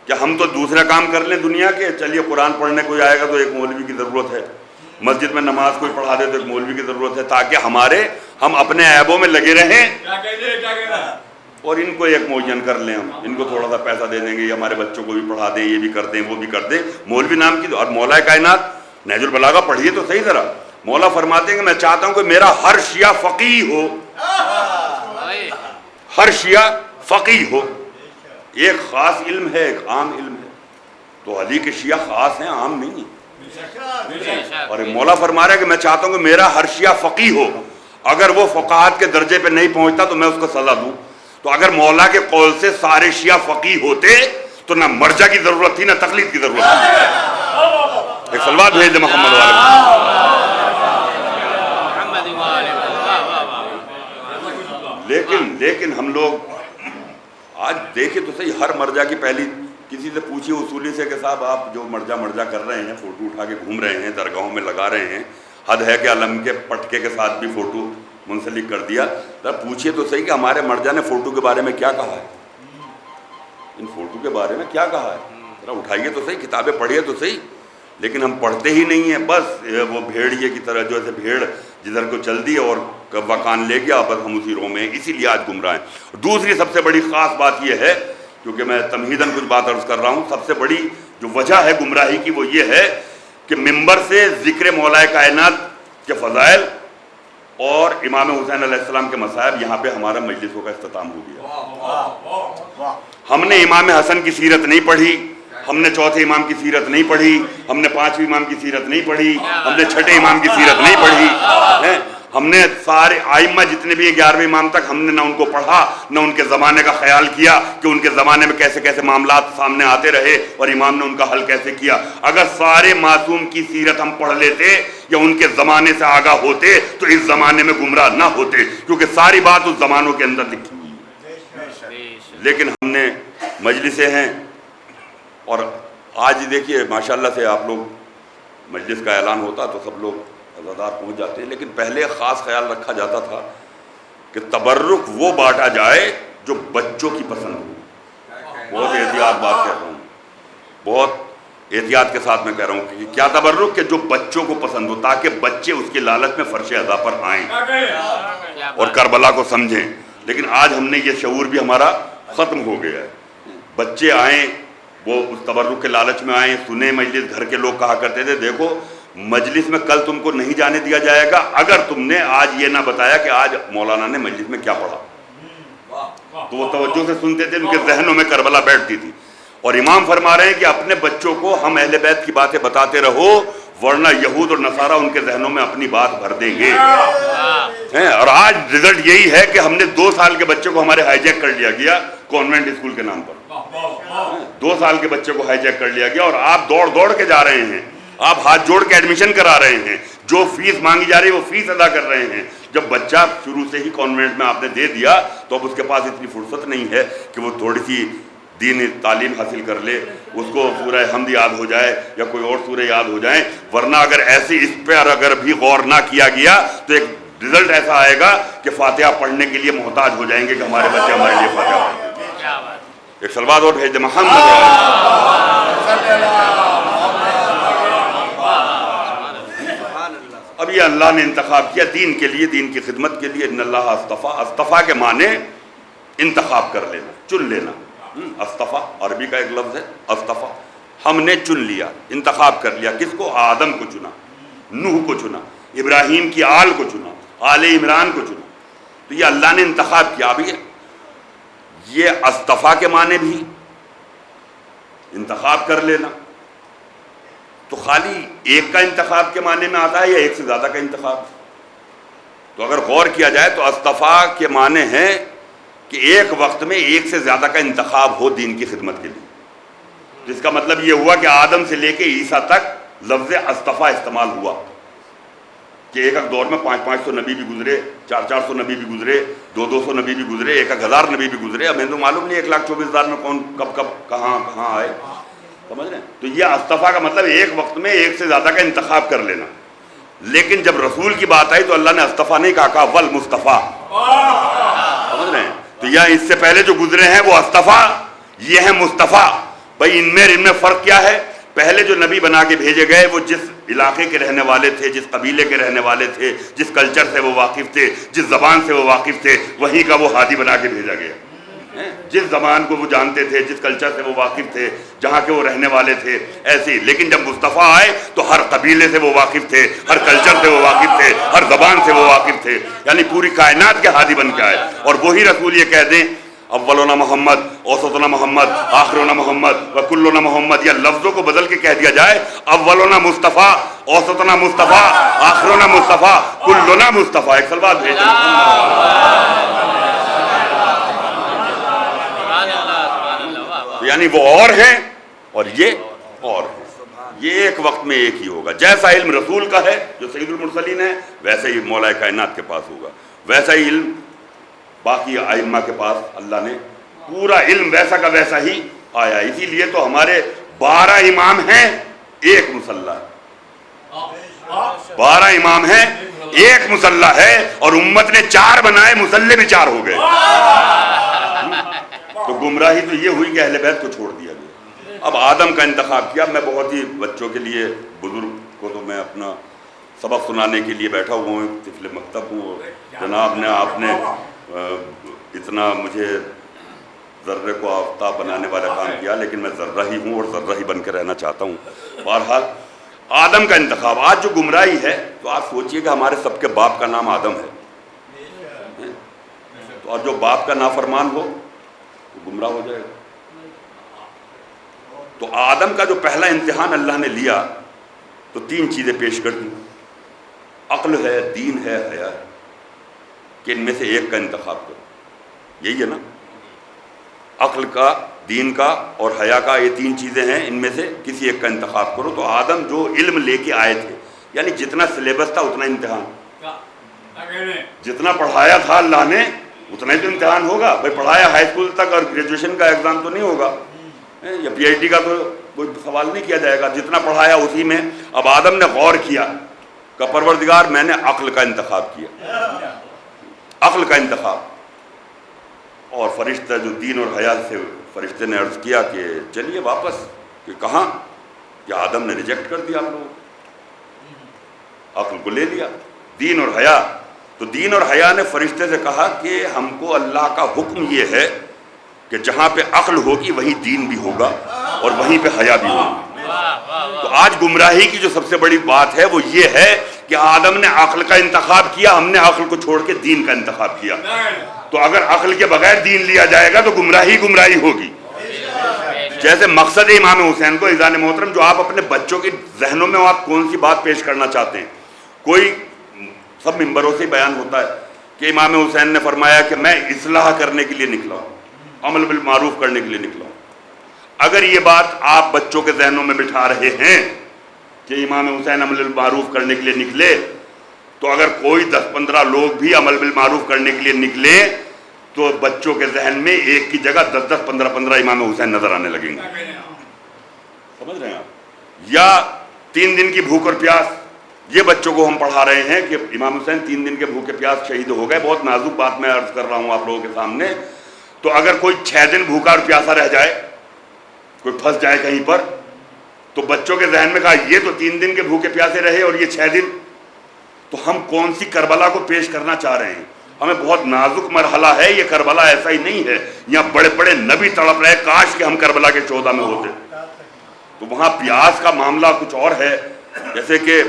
کہ ہم تو دوسرا کام کر لیں دنیا کے. چلیے قرآن پڑھنے کوئی آئے گا تو ایک مولوی کی ضرورت ہے, مسجد میں نماز کوئی پڑھا دے تو ایک مولوی کی ضرورت ہے, تاکہ ہم اپنے عیبوں میں لگے رہیں اور ان کو ایک معین کر لیں. ہم ان کو تھوڑا سا پیسہ دے دیں گے, یہ ہمارے بچوں کو بھی پڑھا دیں, یہ بھی کر دیں, وہ بھی کر دیں. مولوی نام کی. اور مولا کائنات نہج البلاغہ پڑھیے تو صحیح ذرا. مولا فرماتے ہیں کہ میں چاہتا ہوں کہ میرا ہر شیعہ فقیہ ہو, ہر شیعہ فقیہ ہو. ایک خاص علم ہے, ایک عام علم ہے. تو علی کے شیعہ خاص ہیں, عام نہیں ہیں. اور مولا فرما رہا ہے کہ میں چاہتا ہوں کہ میرا ہر شیعہ فقیہ ہو. اگر وہ فقاہت کے درجے پہ نہیں پہنچتا تو میں اس کو سزا دوں. تو اگر مولا کے قول سے سارے شیعہ فقیہ ہوتے تو نہ مرجع کی ضرورت تھی نہ تقلید کی ضرورت تھی. ایک سلوات بھیج دے محمد والے. لیکن ہم لوگ آج دیکھیں تو صحیح, ہر مرجع کی پہلی کسی سے پوچھیے اصولی سے کہ صاحب آپ جو مرجع کر رہے ہیں, فوٹو اٹھا کے گھوم رہے ہیں, درگاہوں میں لگا رہے ہیں, حد ہے کہ علم کے پٹکے کے ساتھ بھی فوٹو منسلک کر دیا. پوچھئے تو صحیح کہ ہمارے مرجع نے فوٹو کے بارے میں کیا کہا ہے, ان فوٹو کے بارے میں کیا کہا ہے. ذرا اٹھائیے تو صحیح, کتابیں پڑھیے تو صحیح. لیکن ہم پڑھتے ہی نہیں ہیں, بس وہ بھیڑیے کی طرح جو ہے بھیڑ جدھر کو چل دی اور وقان لے گیا, بس ہم اسی رو میں ہیں. اسی لیے آج گمراہ ہیں. دوسری سب سے بڑی خاص بات یہ ہے, کیونکہ میں تمہیداً کچھ بات عرض کر رہا ہوں, سب سے بڑی جو وجہ ہے گمراہی کی وہ یہ ہے کہ ممبر سے ذکر مولا کائنات کے فضائل اور امام حسین علیہ السلام کے مصائب, یہاں پہ ہمارا مجلسوں کا اختتام ہو گیا. ہم نے امام حسن کی سیرت نہیں پڑھی, ہم نے چوتھے امام کی سیرت نہیں پڑھی, ہم نے پانچویں امام کی سیرت نہیں پڑھی, ہم نے چھٹے امام کی سیرت نہیں پڑھی. ہم نے سارے آئمہ جتنے بھی 11ویں امام تک ہم نے نہ ان کو پڑھا, نہ ان کے زمانے کا خیال کیا کہ ان کے زمانے میں کیسے کیسے معاملات سامنے آتے رہے اور امام نے ان کا حل کیسے کیا. اگر سارے معصوم کی سیرت ہم پڑھ لیتے یا ان کے زمانے سے آگاہ ہوتے تو اس زمانے میں گمراہ نہ ہوتے, کیونکہ ساری بات اس زمانوں کے اندر لکھی ہوئی ہے. لیکن ہم نے مجلسیں ہیں, اور آج دیکھیے ماشاءاللہ سے آپ لوگ مجلس کا اعلان ہوتا تو سب لوگ عزادار پہنچ جاتے ہیں. لیکن پہلے خاص خیال رکھا جاتا تھا کہ تبرک وہ بانٹا جائے جو بچوں کی پسند ہو. بہت احتیاط بات کہہ رہا ہوں, بہت احتیاط کے ساتھ میں کہہ رہا ہوں کہ کیا تبرک کہ جو بچوں کو پسند ہو, تاکہ بچے اس کے لالچ میں فرش عزا پر آئیں اور کربلا کو سمجھیں. لیکن آج ہم نے یہ شعور بھی ہمارا ختم ہو گیا ہے. بچے آئیں, وہ اس تبرک کے لالچ میں آئیں, سنیں مجلس. گھر کے لوگ کہا کرتے تھے دیکھو مجلس میں کل تم کو نہیں جانے دیا جائے گا اگر تم نے آج یہ نہ بتایا کہ آج مولانا نے مجلس میں کیا پڑھا. تو وہ توجہ سے سنتے تھے, ان کے ذہنوں میں کربلا بیٹھتی تھی. اور امام فرما رہے ہیں کہ اپنے بچوں کو ہم اہل بیت کی باتیں بتاتے رہو, ورنہ یہود اور نصارہ ان کے ذہنوں میں اپنی بات بھر دیں گے. اور آج رزلٹ یہی ہے کہ ہم نے 2 سال کے بچے کو ہمارے ہائی جیک کر لیا گیا کانوینٹ اسکول کے نام پر. 2 سال کے بچے کو ہائی جیک کر لیا گیا, اور آپ دوڑ کے جا رہے ہیں, آپ ہاتھ جوڑ کے ایڈمیشن کرا رہے ہیں, جو فیس مانگی جا رہی ہے وہ فیس ادا کر رہے ہیں. جب بچہ شروع سے ہی کانوینٹ میں آپ نے دے دیا تو اب اس کے پاس اتنی فرصت نہیں ہے کہ وہ تھوڑی سی دینی تعلیم حاصل کر لے, اس کو سورہ حمد یاد ہو جائے یا کوئی اور سورہ یاد ہو جائیں. ورنہ اگر ایسی اس پر اگر بھی غور نہ کیا گیا تو ایک رزلٹ ایسا آئے گا کہ فاتحہ پڑھنے کے لیے محتاج ہو جائیں گے کہ ہمارے بچے ہمارے لیے فاتحہ پڑھیں. ایک سلوات اور بھیج دے محمد. اب یہ اللہ نے انتخاب کیا دین کے لیے, دین کی خدمت کے لیے. ان اللہ اصطفیٰ, اصطفیٰ کے معنی انتخاب کر لینا, چن لینا. اصطفیٰ عربی کا ایک لفظ ہے اصطفیٰ. ہم نے چن لیا, انتخاب کر لیا. کس کو؟ آدم کو چنا, نوح کو چنا, ابراہیم کی آل کو چنا, آل عمران کو چنا. تو یہ اللہ نے انتخاب کیا. اب یہ اصطفیٰ کے معنی بھی انتخاب کر لینا. تو خالی ایک کا انتخاب کے معنی میں آتا ہے یا ایک سے زیادہ کا انتخاب؟ تو اگر غور کیا جائے تو اصطفیٰ کے معنی ہیں کہ ایک وقت میں ایک سے زیادہ کا انتخاب ہو دین کی خدمت کے لیے. جس کا مطلب یہ ہوا کہ آدم سے لے کے عیسیٰ تک لفظ اصطفیٰ استعمال ہوا کہ ایک ایک دور میں 500 نبی بھی گزرے, 400 نبی بھی گزرے, 200 نبی بھی گزرے, 1000 نبی بھی گزرے. اب ہمیں تو معلوم نہیں 1,24,000 میں کون کب کہاں آئے, سمجھ رہے ہیں. تو یہ اصطفیٰ کا مطلب ایک وقت میں ایک سے زیادہ کا انتخاب کر لینا. لیکن جب رسول کی بات آئی تو اللہ نے اصطفیٰ نہیں کہا والمصطفیٰ, سمجھ رہے ہیں. تو یہاں اس سے پہلے جو گزرے ہیں وہ اصطفیٰ, یہ ہے مصطفیٰ. بھائی ان میں فرق کیا ہے؟ پہلے جو نبی بنا کے بھیجے گئے وہ جس علاقے کے رہنے والے تھے, جس قبیلے کے رہنے والے تھے, جس کلچر سے وہ واقف تھے, جس زبان سے وہ واقف تھے, وہیں کا وہ ہادی بنا کے بھیجا گیا. جس زبان کو وہ جانتے تھے, جس کلچر سے وہ واقف تھے, جہاں کے وہ رہنے والے تھے, ایسے ہی. لیکن جب مصطفیٰ آئے تو ہر قبیلے سے وہ واقف تھے, ہر کلچر سے وہ واقف تھے, ہر زبان سے وہ واقف تھے, یعنی پوری کائنات کے ہادی بن کے آئے. اور وہی رسول یہ کہہ دیں اولنا محمد, اوسطنا محمد, آخرنا محمد, وکلنا محمد, یا لفظوں کو بدل کے کہہ دیا جائے اولنا مصطفیٰ, اوسطنا مصطفیٰ, آخرنا مصطفیٰ, کلنا مصطفیٰ. ایک سلوات بھیجیں. یعنی وہ اور ہیں اور یہ اور ہیں. یہ ایک وقت میں ایک ہی ہوگا. جیسا علم رسول کا ہے جو سید المرسلین ہے, ویسے ہی مولا کائنات کے پاس ہوگا. ویسا ہی علم باقی ائمہ کے پاس اللہ نے پورا علم ویسا کا ویسا ہی آیا. اسی لیے تو ہمارے 12 امام ہیں, ایک مصلی, 12 امام ہیں, ایک مصلی ہے, اور امت نے 4 بنائے, مصلی بھی 4 ہو گئے. تو گمراہی تو یہ ہوئی کہ اہل بیت کو چھوڑ دیا گیا. اب آدم کا انتخاب کیا. میں بہت ہی بچوں کے لیے, بزرگ کو تو میں اپنا سبق سنانے کے لیے بیٹھا ہوا ہوں, طفل مکتب ہوں. جناب نے, آپ نے اتنا مجھے ذرے کو آفتاب بنانے والا کام کیا, لیکن میں ذرہ ہی ہوں اور ذرہ ہی بن کے رہنا چاہتا ہوں. بہرحال آدم کا انتخاب. آج جو گمراہی ہے تو آپ سوچئے کہ ہمارے سب کے باپ کا نام آدم ہے, تو اور جو باپ کا نافرمان ہو وہ گمراہ ہو جائے گا. تو آدم کا جو پہلا امتحان اللہ نے لیا تو 3 چیزیں پیش کر دی. عقل ہے, دین ہے, حیا ہے, کہ ان میں سے ایک کا انتخاب کرو. یہی ہے نا, عقل کا, دین کا اور حیا کا, یہ 3 چیزیں ہیں, ان میں سے کسی ایک کا انتخاب کرو. تو آدم جو علم لے کے آئے تھے, یعنی جتنا سلیبس تھا اتنا امتحان, جتنا پڑھایا تھا اللہ نے اتنا ہی تو امتحان ہوگا. بھائی پڑھایا ہائی اسکول تک اور گریجویشن کا ایگزام تو نہیں ہوگا, یا پی ایچ ڈی کا تو کوئی سوال نہیں کیا جائے گا. جتنا پڑھایا اسی میں. اب آدم نے غور کیا کہ پروردگار میں نے عقل کا انتخاب کیا, عقل کا انتخاب. اور فرشتہ جو دین اور حیا سے, فرشتے نے عرض کیا کہ چلیے واپس. کہ کہاں؟ کہ آدم نے ریجیکٹ کر دیا آپ لوگوں, عقل کو لے لیا, دین اور حیا. تو دین اور حیا نے فرشتے سے کہا کہ ہم کو اللہ کا حکم یہ ہے کہ جہاں پہ عقل ہوگی وہیں دین بھی ہوگا اور وہیں پہ حیا بھی ہوگا. تو آج گمراہی کی جو سب سے بڑی بات ہے وہ یہ ہے کہ آدم نے عقل کا انتخاب کیا, ہم نے عقل کو چھوڑ کے دین کا انتخاب کیا. تو اگر عقل کے بغیر دین لیا جائے گا تو گمراہی گمراہی ہوگی. جیسے مقصد امام حسین کو, اذان محترم, جو آپ اپنے بچوں کے ذہنوں میں آپ کون سی بات پیش کرنا چاہتے ہیں. کوئی سب ممبروں سے بیان ہوتا ہے کہ امام حسین نے فرمایا کہ میں اصلاح کرنے کے لیے نکلا ہوں, عمل بالمعروف کرنے کے لیے نکلا ہوں. اگر یہ بات آپ بچوں کے ذہنوں میں بٹھا رہے ہیں کہ امام حسین عمل بالمعروف کرنے کے لیے نکلے, تو اگر کوئی 10-15 لوگ بھی عمل بالمعروف کرنے کے لیے نکلے تو بچوں کے ذہن میں ایک کی جگہ 10-10, 15-15 امام حسین نظر آنے لگیں گے. سمجھ رہے ہیں آپ؟ یا 3 دن کی بھوک اور پیاس, یہ بچوں کو ہم پڑھا رہے ہیں کہ امام حسین 3 دن کے بھوکے پیاس شہید ہو گئے. بہت نازک بات میں عرض کر رہا ہوں آپ لوگوں کے سامنے. تو اگر کوئی 6 دن بھوکا اور پیاسا رہ جائے, کوئی پھنس جائے کہیں پر, تو بچوں کے ذہن میں کہا یہ تو 3 دن کے بھوکے پیاسے رہے اور یہ 6 دن, تو ہم کون سی کربلا کو پیش کرنا چاہ رہے ہیں؟ ہمیں بہت نازک مرحلہ ہے یہ. کربلا ایسا ہی نہیں ہے, یہاں بڑے بڑے نبی تڑپ رہے, کاش کہ ہم کربلا کے 14 میں ہوتے. تو وہاں پیاس کا معاملہ کچھ اور ہے. جیسے کہ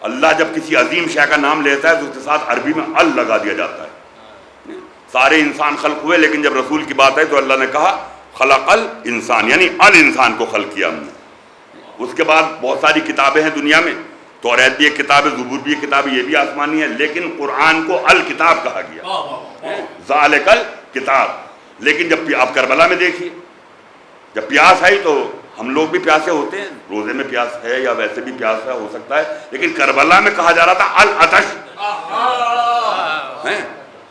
اللہ جب کسی عظیم شے کا نام لیتا ہے تو اس کے ساتھ عربی میں ال لگا دیا جاتا ہے. سارے انسان خلق ہوئے, لیکن جب رسول کی بات ہے تو اللہ نے کہا خلق الانسان, یعنی ال انسان کو خلق کیا ہم نے. اس کے بعد بہت ساری کتابیں ہیں دنیا میں, توریت بھی ایک کتاب ہے, زبور بھی ایک کتاب ہے, یہ بھی آسمانی ہے, لیکن قرآن کو الکتاب کہا گیا, ذالک الکتاب. لیکن جب آپ کربلا میں دیکھیے, جب پیاس آئی تو ہم لوگ بھی پیاسے ہوتے ہیں, روزے میں پیاس ہے یا ویسے بھی پیاس ہے, ہو سکتا ہے, لیکن کربلا میں کہا جا رہا تھا العطش.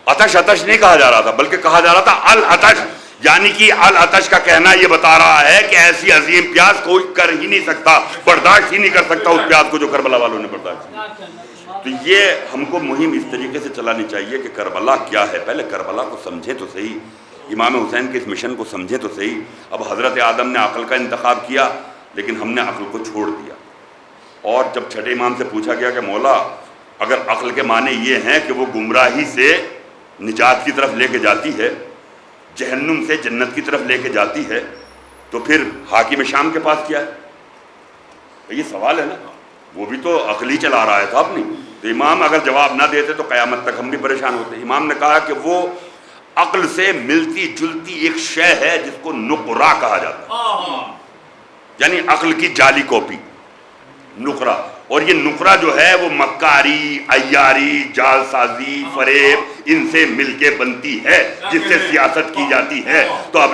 عطش عطش نہیں کہا جا رہا تھا, بلکہ کہا جا رہا تھا العطش. یعنی کہ العطش کا کہنا یہ بتا رہا ہے کہ ایسی عظیم پیاس کوئی کر ہی نہیں سکتا, برداشت ہی نہیں کر سکتا اس پیاس کو جو کربلا والوں نے برداشت کی. تو یہ ہم کو مہم اس طریقے سے چلانی چاہیے کہ کربلا کیا ہے, پہلے کربلا کو سمجھیں تو صحیح, امام حسین کے اس مشن کو سمجھیں تو صحیح. اب حضرت آدم نے عقل کا انتخاب کیا, لیکن ہم نے عقل کو چھوڑ دیا. اور جب چھٹے امام سے پوچھا گیا کہ مولا اگر عقل کے معنی یہ ہیں کہ وہ گمراہی سے نجات کی طرف لے کے جاتی ہے, جہنم سے جنت کی طرف لے کے جاتی ہے, تو پھر حاکم شام کے پاس کیا ہے؟ یہ سوال ہے نا, وہ بھی تو عقلی چلا رہا ہے تھا اپنی. تو امام اگر جواب نہ دیتے تو قیامت تک ہم بھی پریشان ہوتے. امام نے کہا کہ وہ عقل سے ملتی جلتی ایک شے ہے جس کو نقرہ کہا جاتا ہے, یعنی عقل کی جعلی کاپی, نقرہ. اور یہ نقرہ جو ہے وہ مکاری, عیاری, جال سازی, فریب, ان سے مل کے بنتی ہے جس سے سیاست کی جاتی ہے. تو اب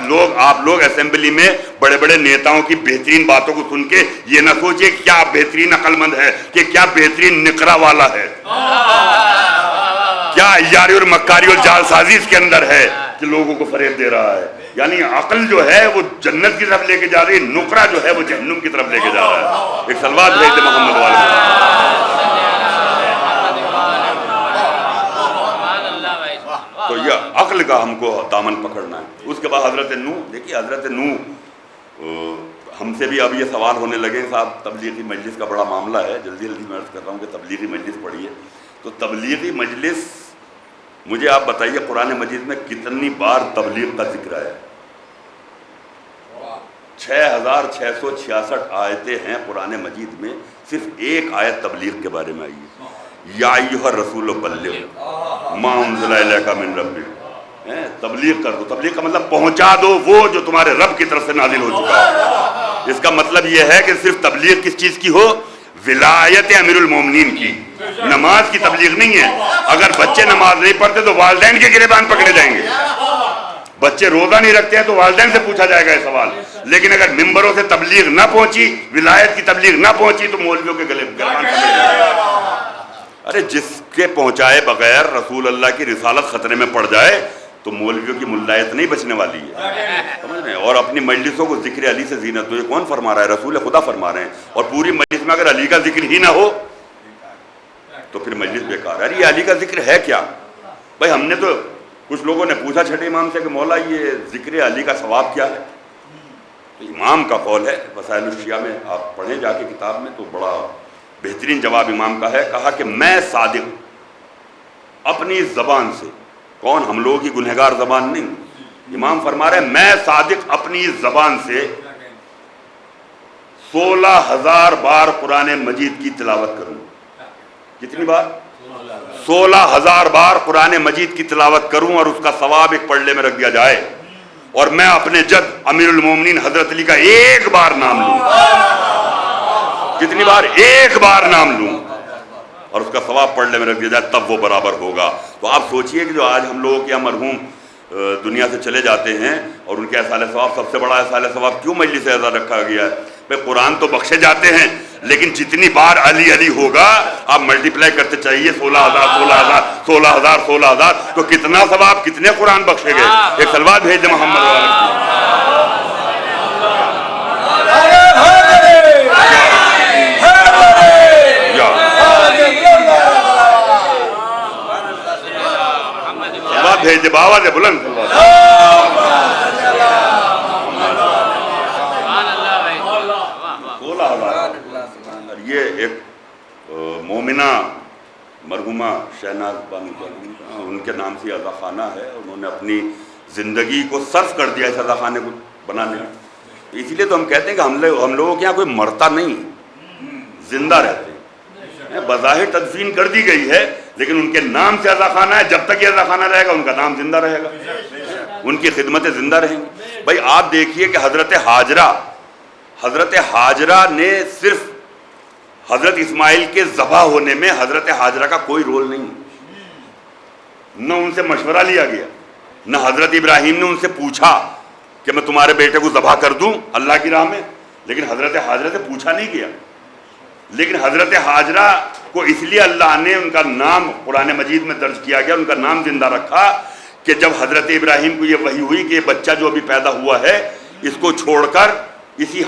آپ لوگ اسمبلی میں بڑے بڑے نیتاؤں کی بہترین باتوں کو سن کے یہ نہ سوچے کیا بہترین عقل مند ہے, کہ کیا بہترین نقرہ والا ہے, کیا عیاری اور مکاری اور جال سازی اس کے اندر ہے کہ لوگوں کو فریب دے رہا ہے. یعنی عقل جو ہے وہ جنت کی طرف لے کے جا رہی ہے, نقرہ جو ہے وہ جہنم کی طرف لے کے جا رہا ہے. ایک سلوات بھیج دے محمد والے. تو یہ عقل کا ہم کو دامن پکڑنا ہے. اس کے بعد حضرت نوح, دیکھیے حضرت نوح, ہم سے بھی اب یہ سوال ہونے لگے صاحب تبلیغی مجلس کا بڑا معاملہ ہے, جلدی جلدی میں عرض کر رہا ہوں کہ تبلیغی مجلس پڑھیے. تو تبلیغی مجلس, مجھے آپ بتائیے قرآن مجید میں کتنی بار تبلیغ کا ذکر ہے؟ 6666 آیتیں ہیں قرآن مجید میں, صرف ایک آیت تبلیغ کے بارے میں آئی ہے, یا ایھا الرسول بلغ ما انزل الیک من ربک. تبلیغ کر دو, تبلیغ کا مطلب پہنچا دو وہ جو تمہارے رب کی طرف سے نازل ہو چکا ہے. اس کا مطلب یہ ہے کہ صرف تبلیغ کس چیز کی ہو؟ ولایت امیر المومنین کی, نماز کی تبلیغ نہیں ہے. اگر بچے نماز نہیں پڑھتے تو والدین کے گریبان پکڑے جائیں گے, بچے روزہ نہیں رکھتے ہیں تو والدین سے پوچھا جائے گا یہ سوال. لیکن اگر ممبروں سے تبلیغ نہ پہنچی, ولایت کی تبلیغ نہ پہنچی, تو مولویوں کے گریبان پکڑے جائے گا. ارے جس کے پہنچائے بغیر رسول اللہ کی رسالت خطرے میں پڑ جائے تو مولویوں کی ملایت نہیں بچنے والی ہے, سمجھ رہے ہیں. اور اپنی مجلسوں کو ذکر علی سے زینت, تو یہ کون فرما رہا ہے؟ رسول خدا فرما رہے ہیں. اور پوری مجلس میں اگر علی کا ذکر ہی نہ ہو تو پھر مجلس بیکار ہے. ارے یہ علی کا ذکر ہے کیا بھائی؟ ہم نے تو, کچھ لوگوں نے پوچھا چھٹے امام سے کہ مولا یہ ذکر علی کا ثواب کیا ہے؟ تو امام کا قول ہے, وسائل الشیعہ میں آپ پڑھیں جا کے کتاب میں, تو بڑا بہترین جواب امام کا ہے. کہا کہ میں صادق اپنی زبان سے, کون؟ ہم لوگوں کی گنہگار زبان نہیں. امام فرما رہے ہیں میں صادق اپنی زبان سے 16,000 بار قرآن مجید کی تلاوت کروں. کتنی بار؟ 16,000 بار قرآن مجید کی تلاوت کروں, اور اس کا ثواب ایک پلڑے میں رکھ دیا جائے, اور میں اپنے جد امیر المومنین حضرت علی کا ایک بار نام لوں. کتنی بار؟ ایک بار نام لوں, اور اس کا ثواب پڑھنے میں رکھ دیا جائے, تب وہ برابر ہوگا. تو آپ سوچئے کہ جو آج ہم لوگوں کے مرحوم دنیا سے چلے جاتے ہیں اور ان کے احصال ثواب, سب سے بڑا احصال ثواب کیوں مجلس اعزاز رکھا گیا ہے؟ بھائی قرآن تو بخشے جاتے ہیں, لیکن جتنی بار علی علی ہوگا آپ ملٹی پلائی کرتے چاہیے, 16,000 16,000 16,000, تو کتنا ثواب, کتنے قرآن بخشے گئے. ایک سلوات بھیج دیں محمد والے. بھیج دے باوا دے بلند. یہ ایک مومنہ مرحومہ شہناز بانو, ان کے نام سے عزا خانہ ہے. انہوں نے اپنی زندگی کو صرف کر دیا اس عزا خانے کو بنانے میں. اسی لیے تو ہم کہتے ہیں کہ ہم لوگوں کے یہاں کوئی مرتا نہیں, زندہ رہتے ہیں. بظاہر تدفین کر دی گئی ہے, لیکن ان کے نام سے عزا خانہ ہے. جب تک یہ عزا خانہ رہے گا ان کا نام زندہ رہے گا, ان کی خدمتیں زندہ رہیں گی. بھائی آپ دیکھیے کہ حضرت حاجرہ نے صرف حضرت اسماعیل کے ذبح ہونے میں حضرت حاجرہ کا کوئی رول نہیں، نہ ان سے مشورہ لیا گیا، نہ حضرت ابراہیم نے ان سے پوچھا کہ میں تمہارے بیٹے کو ذبح کر دوں اللہ کی راہ میں، لیکن حضرت حاجرہ سے پوچھا نہیں گیا۔ لیکن حضرت حاجرہ کو اس لیے اللہ نے ان کا نام قرآن مجید میں درج کیا گیا، ان کا نام زندہ رکھا کہ جب حضرت ابراہیم کو یہ وحی ہوئی کہ یہ بچہ جو ابھی پیدا ہوا ہے اس کو چھوڑ کر اسی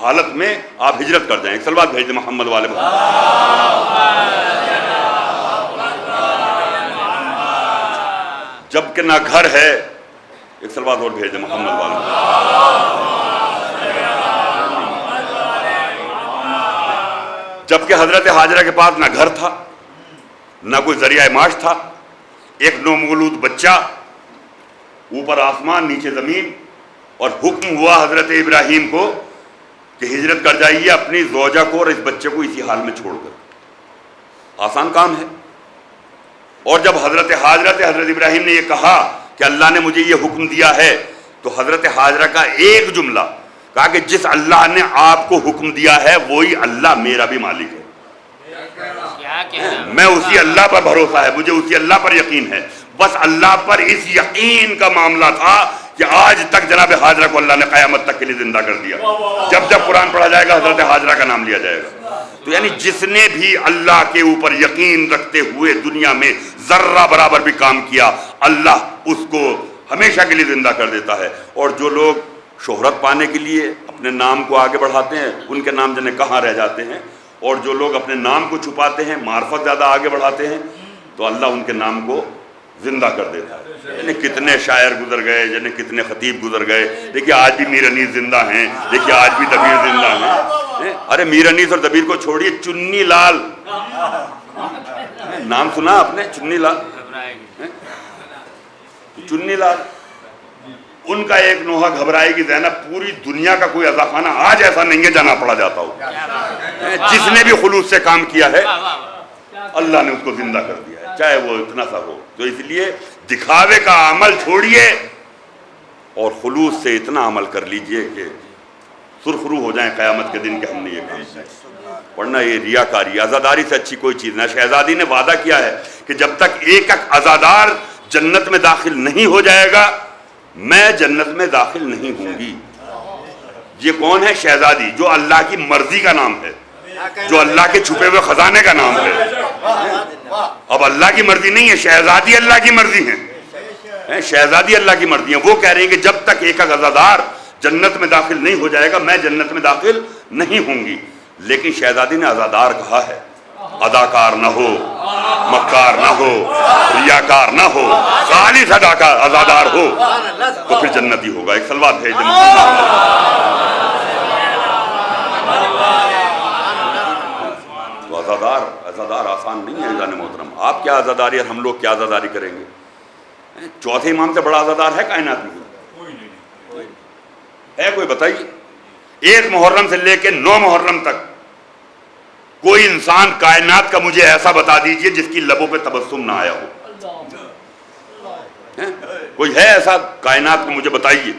حالت میں آپ ہجرت کر جائیں۔ ایک سلوات بھیج دیں محمد والے محمد۔ جب کہ نہ گھر ہے، ایک سلوات اور بھیج دیں محمد والے محمد۔ جبکہ حضرت حاجرہ کے پاس نہ گھر تھا، نہ کوئی ذریعہ معاش تھا، ایک نومولود بچہ، اوپر آسمان نیچے زمین، اور حکم ہوا حضرت ابراہیم کو کہ ہجرت کر جائیے اپنی زوجہ کو اور اس بچے کو اسی حال میں چھوڑ کر۔ آسان کام ہے۔ اور جب حضرت حاجرہ سے حضرت ابراہیم نے یہ کہا کہ اللہ نے مجھے یہ حکم دیا ہے، تو حضرت حاجرہ کا ایک جملہ کہا کہ جس اللہ نے آپ کو حکم دیا ہے وہی اللہ میرا بھی مالک ہے، میں اسی اللہ پر بھروسہ ہے، مجھے اسی اللہ پر یقین ہے۔ بس اللہ پر اس یقین کا معاملہ تھا کہ آج تک جناب حاجرہ کو اللہ نے قیامت تک کے لیے زندہ کر دیا۔ جب جب قرآن پڑھا جائے گا حضرت حاجرہ کا نام لیا جائے گا۔ تو یعنی جس نے بھی اللہ کے اوپر یقین رکھتے ہوئے دنیا میں ذرہ برابر بھی کام کیا، اللہ اس کو ہمیشہ کے لیے زندہ کر دیتا ہے۔ اور جو لوگ شہرت پانے کے لیے اپنے نام کو آگے بڑھاتے ہیں ان کے نام جانے کہاں رہ جاتے ہیں، اور جو لوگ اپنے نام کو چھپاتے ہیں، معرفت زیادہ آگے بڑھاتے ہیں، تو اللہ ان کے نام کو زندہ کر دیتا ہے۔ یعنی کتنے شاعر گزر گئے، یعنی کتنے خطیب گزر گئے، دیکھیے آج بھی میر انیس زندہ ہیں، دیکھیے آج بھی دبیر زندہ ہیں۔ ارے میر انیس اور دبیر کو چھوڑیے، چنی لال نام سنا آپ نے؟ چنی لال، چنی لال، ان کا ایک نوحہ گھبرائے گی زینب، پوری دنیا کا کوئی عزا خانہ آج ایسا نہیں ہے جانا پڑا جاتا ہو۔ جس نے بھی خلوص سے کام کیا ہے اللہ نے اس کو زندہ کر دیا ہے، چاہے وہ اتنا سا ہو۔ تو اس لیے دکھاوے کا عمل چھوڑیے اور خلوص سے اتنا عمل کر لیجئے کہ سرخرو ہو جائیں قیامت کے دن کہ ہم نے یہ کام کیا۔ ورنہ یہ ریاکاری، عزاداری سے اچھی کوئی چیز نہ۔ شہزادی نے وعدہ کیا ہے کہ جب تک ایک ایک عزادار جنت میں داخل نہیں ہو جائے گا میں جنت میں داخل نہیں ہوں گی۔ یہ کون ہے؟ شہزادی، جو اللہ کی مرضی کا نام ہے، جو اللہ کے چھپے ہوئے خزانے کا نام ہے۔ اب اللہ کی مرضی نہیں ہے، شہزادی اللہ کی مرضی ہے، شہزادی اللہ کی مرضی ہے۔ وہ کہہ رہے ہیں کہ جب تک ایک عزادار جنت میں داخل نہیں ہو جائے گا میں جنت میں داخل نہیں ہوں گی۔ لیکن شہزادی نے عزادار کہا ہے، اداکار نہ ہو، مکار نہ ہو، ریاکار نہ ہو، خالص عزادار ہو تو پھر جنتی ہوگا۔ ایک سلوات بھیج دیں۔ تو عزادار آسان نہیں ہے عزیزان محترم۔ آپ کیا عزاداری اور ہم لوگ کیا عزاداری کریں گے؟ چوتھے امام سے بڑا عزادار ہے کائنات میں؟ ہے کوئی؟ بتائیے۔ 1 محرم سے لے کے 9 محرم تک کوئی انسان کائنات کا مجھے ایسا بتا دیجئے جس کی لبوں پہ تبسم نہ آیا ہو۔ کوئی ہے ایسا کائنات میں؟ مجھے بتائیے۔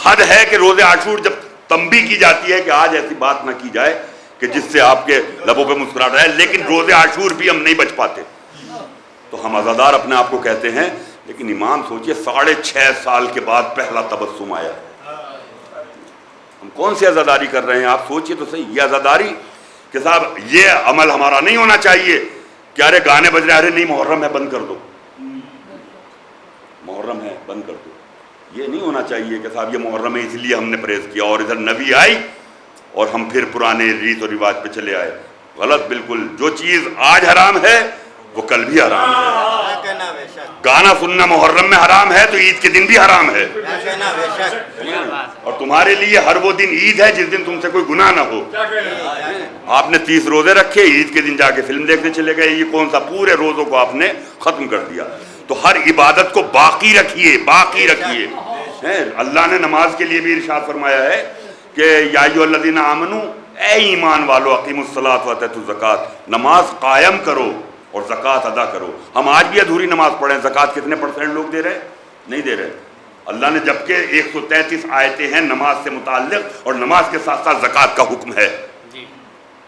حد ہے کہ روز عاشور جب تنبیہ کی جاتی ہے کہ آج ایسی بات نہ کی جائے کہ جس سے آپ کے لبوں پہ مسکراہٹ آئے، لیکن روز عاشور بھی ہم نہیں بچ پاتے۔ تو ہم عزادار اپنے آپ کو کہتے ہیں، لیکن امام سوچئے 6.5 سال کے بعد پہلا تبسم آیا۔ ہم کون سی عزاداری کر رہے ہیں؟ آپ سوچئے تو صحیح۔ یہ عزاداری کہ صاحب یہ عمل ہمارا نہیں ہونا چاہیے کہ ارے گانے بج رہے، ارے نہیں محرم ہے بند کر دو، محرم ہے بند کر دو۔ یہ نہیں ہونا چاہیے کہ صاحب یہ محرم ہے اس لیے ہم نے پرہیز کیا اور ادھر نبی آئی اور ہم پھر پرانے ریت و رواج پہ چلے آئے۔ غلط بالکل۔ جو چیز آج حرام ہے وہ کل بھی حرام ہے۔ گانا سننا محرم میں حرام ہے تو عید کے دن بھی حرام ہے، اور تمہارے لیے ہر وہ دن عید ہے جس دن تم سے کوئی گناہ نہ ہو۔ آپ نے 30 روزے رکھے، عید کے دن جا کے فلم دیکھنے چلے گئے، یہ کون سا؟ پورے روزوں کو آپ نے ختم کر دیا۔ تو ہر عبادت کو باقی رکھیے، باقی رکھیے۔ اللہ نے نماز کے لیے بھی ارشاد فرمایا ہے کہ یا ایھا الذین آمنو، اے ایمان والو، اقیموا الصلاۃ وآتوا الزکاۃ، نماز قائم کرو اور زکوٰۃ ادا کرو۔ ہم آج بھی ادھوری نماز پڑھیں، زکوٰۃ کتنے % لوگ دے رہے؟ نہیں دے رہے۔ اللہ نے جبکہ 133 آیتیں ہیں نماز سے متعلق اور نماز کے ساتھ ساتھ زکوٰۃ کا حکم ہے،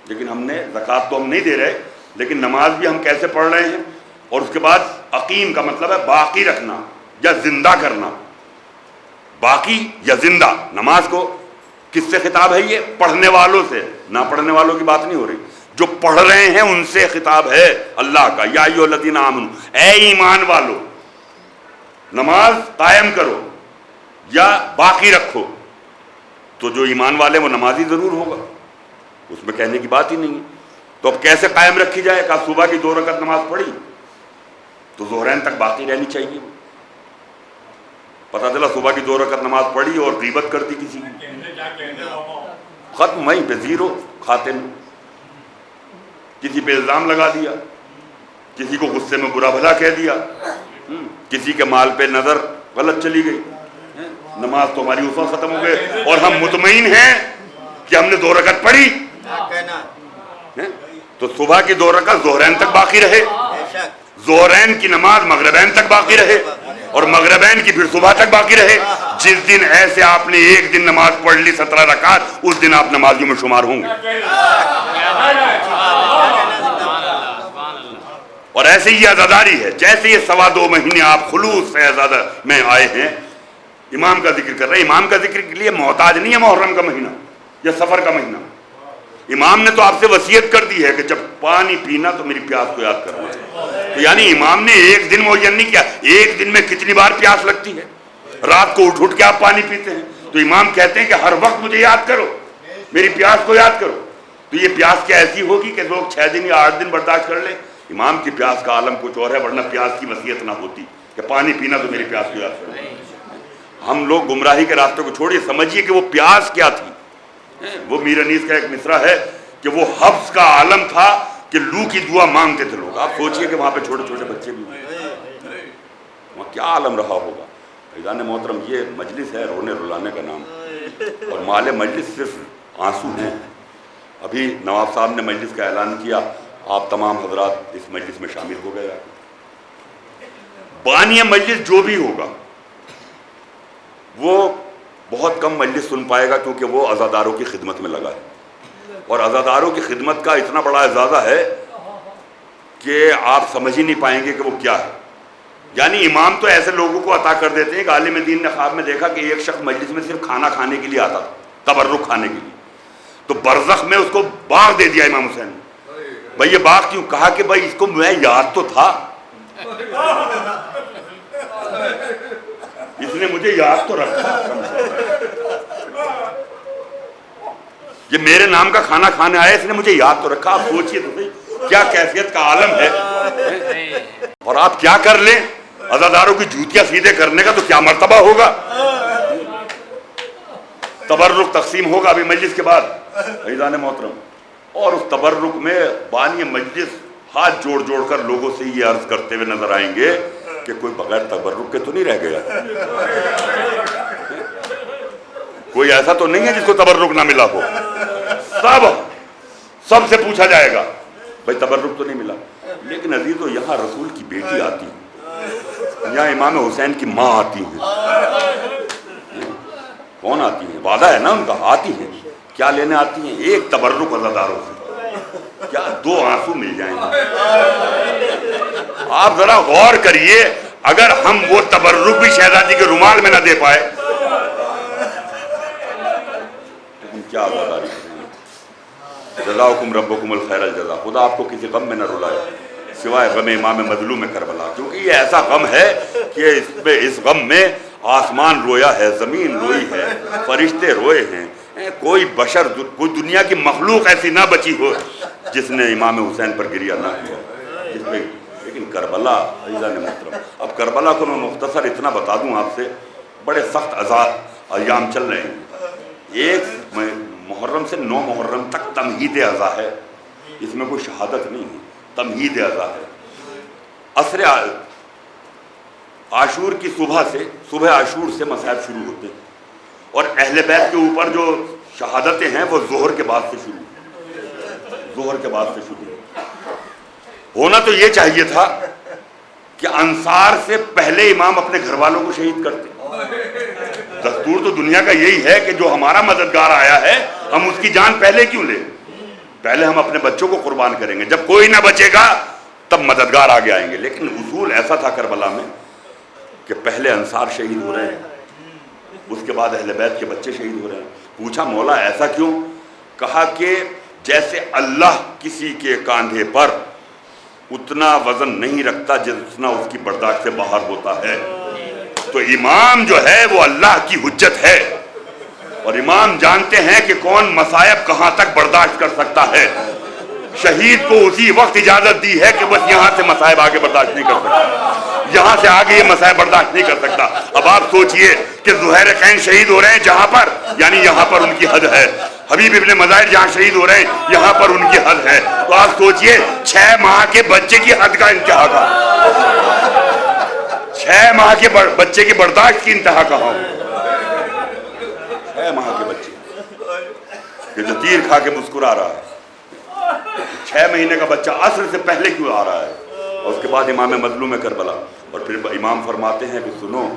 لیکن ہم نے زکوٰۃ تو ہم نہیں دے رہے، لیکن نماز بھی ہم کیسے پڑھ رہے ہیں؟ اور اس کے بعد عقیم کا مطلب ہے باقی رکھنا یا زندہ کرنا، باقی یا زندہ۔ نماز کو کس سے خطاب ہے؟ یہ پڑھنے والوں سے، نہ پڑھنے والوں کی بات نہیں ہو رہی، جو پڑھ رہے ہیں ان سے خطاب ہے اللہ کا، یا ایھا الذین آمنوا، اے ایمان والو نماز قائم کرو یا باقی رکھو۔ تو جو ایمان والے وہ نمازی ضرور ہوگا، اس میں کہنے کی بات ہی نہیں ہے۔ تو اب کیسے قائم رکھی جائے؟ کہا صبح کی 2 رکعت نماز پڑھی تو ظہرین تک باقی رہنی چاہیے۔ پتہ چلا صبح کی 2 رکعت نماز پڑھی اور غیبت کر دی کسی کی، ختم، وہیں پہ زیرو کھاتے میں۔ کسی پہ الزام لگا دیا، کسی کو غصے میں برا بھلا کہہ دیا، کسی کے مال پہ نظر غلط چلی گئی، نماز تو ہماری اس وقت ختم ہو گئے اور ہم مطمئن ہیں کہ ہم نے 2 رکعت پڑھی۔ تو صبح کی 2 رکعت ظہرین تک باقی رہے، ظہرین کی نماز مغربین تک باقی رہے، اور مغربین کی پھر صبح تک باقی رہے۔ جس دن ایسے آپ نے ایک دن نماز پڑھ لی 17 رکعت، اس دن آپ نمازیوں میں شمار ہوں گے۔ اور ایسے ہی عزاداری ہے، جیسے یہ 2.25 مہینے آپ خلوص سے عزادہ میں آئے ہیں، امام کا ذکر کر رہے ہیں۔ امام کا ذکر کے لیے محتاج نہیں ہے محرم کا مہینہ یا سفر کا مہینہ۔ امام نے تو آپ سے وصیت کر دی ہے کہ جب پانی پینا تو میری پیاس کو یاد کرنا۔ تو یعنی امام نے ایک دن معین نہیں کیا، ایک دن میں کتنی بار پیاس لگتی ہے، رات کو اٹھ کے آپ پانی پیتے ہیں، تو امام کہتے ہیں کہ ہر وقت مجھے یاد کرو، میری پیاس کو یاد کرو۔ تو یہ پیاس کیا ایسی ہوگی کہ لوگ 6 دن یا 8 دن برداشت کر لیں؟ امام کی پیاس کا عالم کچھ اور ہے، ورنہ پیاس کی وصیت نہ ہوتی کہ پانی پینا تو میری پیاس کو یاد کرو۔ ہم لوگ گمراہی کے راستے کو چھوڑیے، سمجھیے کہ وہ پیاس کیا تھی۔ وہ میر انیس کا ایک مصرع ہے کہ وہ حبس کا عالم تھا کہ لو کی دعا مانگتے تھے لوگ۔ آپ سوچئے کہ وہاں پہ چھوٹے چھوٹے بچے بھی ہوئے، وہاں کیا عالم رہا ہوگا۔ عزیزان محترم، یہ مجلس ہے رونے رلانے کا نام، اور مال مجلس صرف آنسو ہیں۔ ابھی نواب صاحب نے مجلس کا اعلان کیا، آپ تمام حضرات اس مجلس میں شامل ہو گئے۔ بانی مجلس جو بھی ہوگا وہ بہت کم مجلس سن پائے گا، کیونکہ وہ عزاداروں کی خدمت میں لگا ہے، اور عزاداروں کی خدمت کا اتنا بڑا اعزازہ ہے کہ آپ سمجھ ہی نہیں پائیں گے کہ وہ کیا ہے۔ یعنی امام تو ایسے لوگوں کو عطا کر دیتے ہیں کہ عالم دین نے خواب میں دیکھا کہ ایک شخص مجلس میں صرف کھانا کھانے کے لیے آتا تھا، تبرک کھانے کے لیے، تو برزخ میں اس کو باغ دے دیا امام حسین نے۔ بھائی یہ باغ کیوں؟ کہا کہ بھائی اس کو میں یاد تو تھا، اس نے مجھے یاد تو رکھا، یہ میرے نام کا کھانا کھانے آیا، اس نے مجھے یاد تو رکھا۔ آپ سوچئے تو صحیح کیا کیفیت کا عالم ہے۔ اور آپ کیا کر لیں، عزاداروں کی جوتیاں سیدھے کرنے کا تو کیا مرتبہ ہوگا۔ تبرک تقسیم ہوگا ابھی مجلس کے بعد عزیزان محترم، اور اس تبرک میں بانی مجلس ہاتھ جوڑ جوڑ کر لوگوں سے یہ عرض کرتے ہوئے نظر آئیں گے کہ کوئی بغیر تبرک کے تو نہیں رہ گیا، کوئی ایسا تو نہیں ہے جس کو تبرک نہ ملا ہو۔ سب سے پوچھا جائے گا بھائی تبرک تو نہیں ملا۔ لیکن عزیزو، یہاں رسول کی بیٹی آتی ہے، یہاں امام حسین کی ماں آتی ہیں۔ کون آتی ہیں؟ وعدہ ہے نا ان کا، آتی ہیں۔ کیا لینے آتی ہیں؟ ایک تبرک عزاداروں سے، کیا 2 آنسو مل جائیں گے۔ آپ ذرا غور کریے، اگر ہم وہ تبرک بھی شہزادی کے رومال میں نہ دے پائے، لیکن کیا عزاداری کریں گے۔ جزاکم ربکم الخیر الجزا۔ خدا آپ کو کسی غم میں نہ رلائے سوائے غم امام مظلوم کربلا، کیونکہ یہ ایسا غم ہے کہ اس غم میں آسمان رویا ہے، زمین روئی ہے، فرشتے روئے ہیں، کوئی بشر، کوئی دنیا کی مخلوق ایسی نہ بچی ہو جس نے امام حسین پر گریہ نہ کیا جس میں۔ لیکن کربلا عزیزان محترم، اب کربلا کو میں مختصر اتنا بتا دوں آپ سے، بڑے سخت ایام چل رہے ہیں۔ 1 محرم سے 9 محرم تک تمہید اعضاء ہے، اس میں کوئی شہادت نہیں ہے، تمہید اعضاء ہے۔ عصر عاشور کی صبح عاشور سے مصائب شروع ہوتے ہیں، اور اہل بیت کے اوپر جو شہادتیں ہیں وہ ظہر کے بعد سے شروع ہونا تو یہ چاہیے تھا کہ انصار سے پہلے امام اپنے گھر والوں کو شہید کرتے۔ دستور تو دنیا کا یہی ہے کہ جو ہمارا مددگار آیا ہے ہم اس کی جان پہلے کیوں لیں، پہلے ہم اپنے بچوں کو قربان کریں گے، جب کوئی نہ بچے گا تب مددگار آگے آئیں گے. لیکن اصول ایسا تھا کربلا میں کہ پہلے انصار شہید ہو رہے ہیں، اس کے بعد اہل بیت کے بچے شہید ہو رہے ہیں. پوچھا مولا ایسا کیوں؟ کہا کہ جیسے اللہ کسی کے کاندھے پر اتنا وزن نہیں رکھتا جتنا اس کی برداشت سے باہر ہوتا ہے، تو امام جو ہے وہ اللہ کی حجت ہے، اور امام جانتے ہیں کہ کون مصائب کہاں تک برداشت کر سکتا ہے. شہید کو اسی وقت اجازت دی ہے کہ بس یہاں سے مصائب آگے برداشت نہیں کر سکتا، یہاں سے آگے یہ مصائب برداشت نہیں کر سکتا. اب آپ سوچئے کہ زہیرقین شہید ہو رہے ہیں جہاں پر، یعنی یہاں پر ان کی حد ہے. حبیب ابن مظاہر جہاں شہید ہو رہے ہیں یہاں پر ان کی حد ہے. تو آپ سوچئے 6 ماہ کے بچے کی حد کا انتہا کہاں، 6 ماہ کے بچے کی برداشت کی انتہا کہاں ہو. 6 ماہ کے بچے کہ جو تیر کھا کے مسکرا رہا ہے، 6 مہینے کا بچہ عصر سے پہلے کیوں آ رہا ہے. اور اس کے بعد امام مظلوم کربلا، اور پھر امام فرماتے ہیں کہ سنو،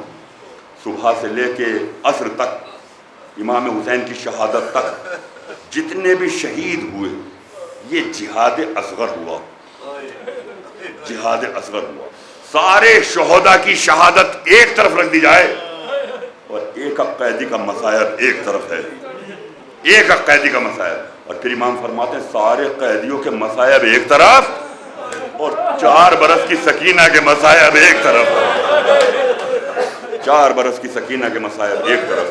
صبح سے لے کے عصر تک، امام حسین کی شہادت تک جتنے بھی شہید ہوئے یہ جہاد اصغر ہوا، جہاد اصغر ہوا. سارے شہداء کی شہادت ایک طرف رکھ دی جائے اور ایک قیدی کا مصائب ایک طرف ہے، ایک قیدی کا مصائب. اور پھر امام فرماتے ہیں سارے قیدیوں کے مصائب ایک طرف اور 4 برس کی سکینہ کے مصائب ایک طرف، 4 برس کی سکینہ کے مصائب ایک طرف.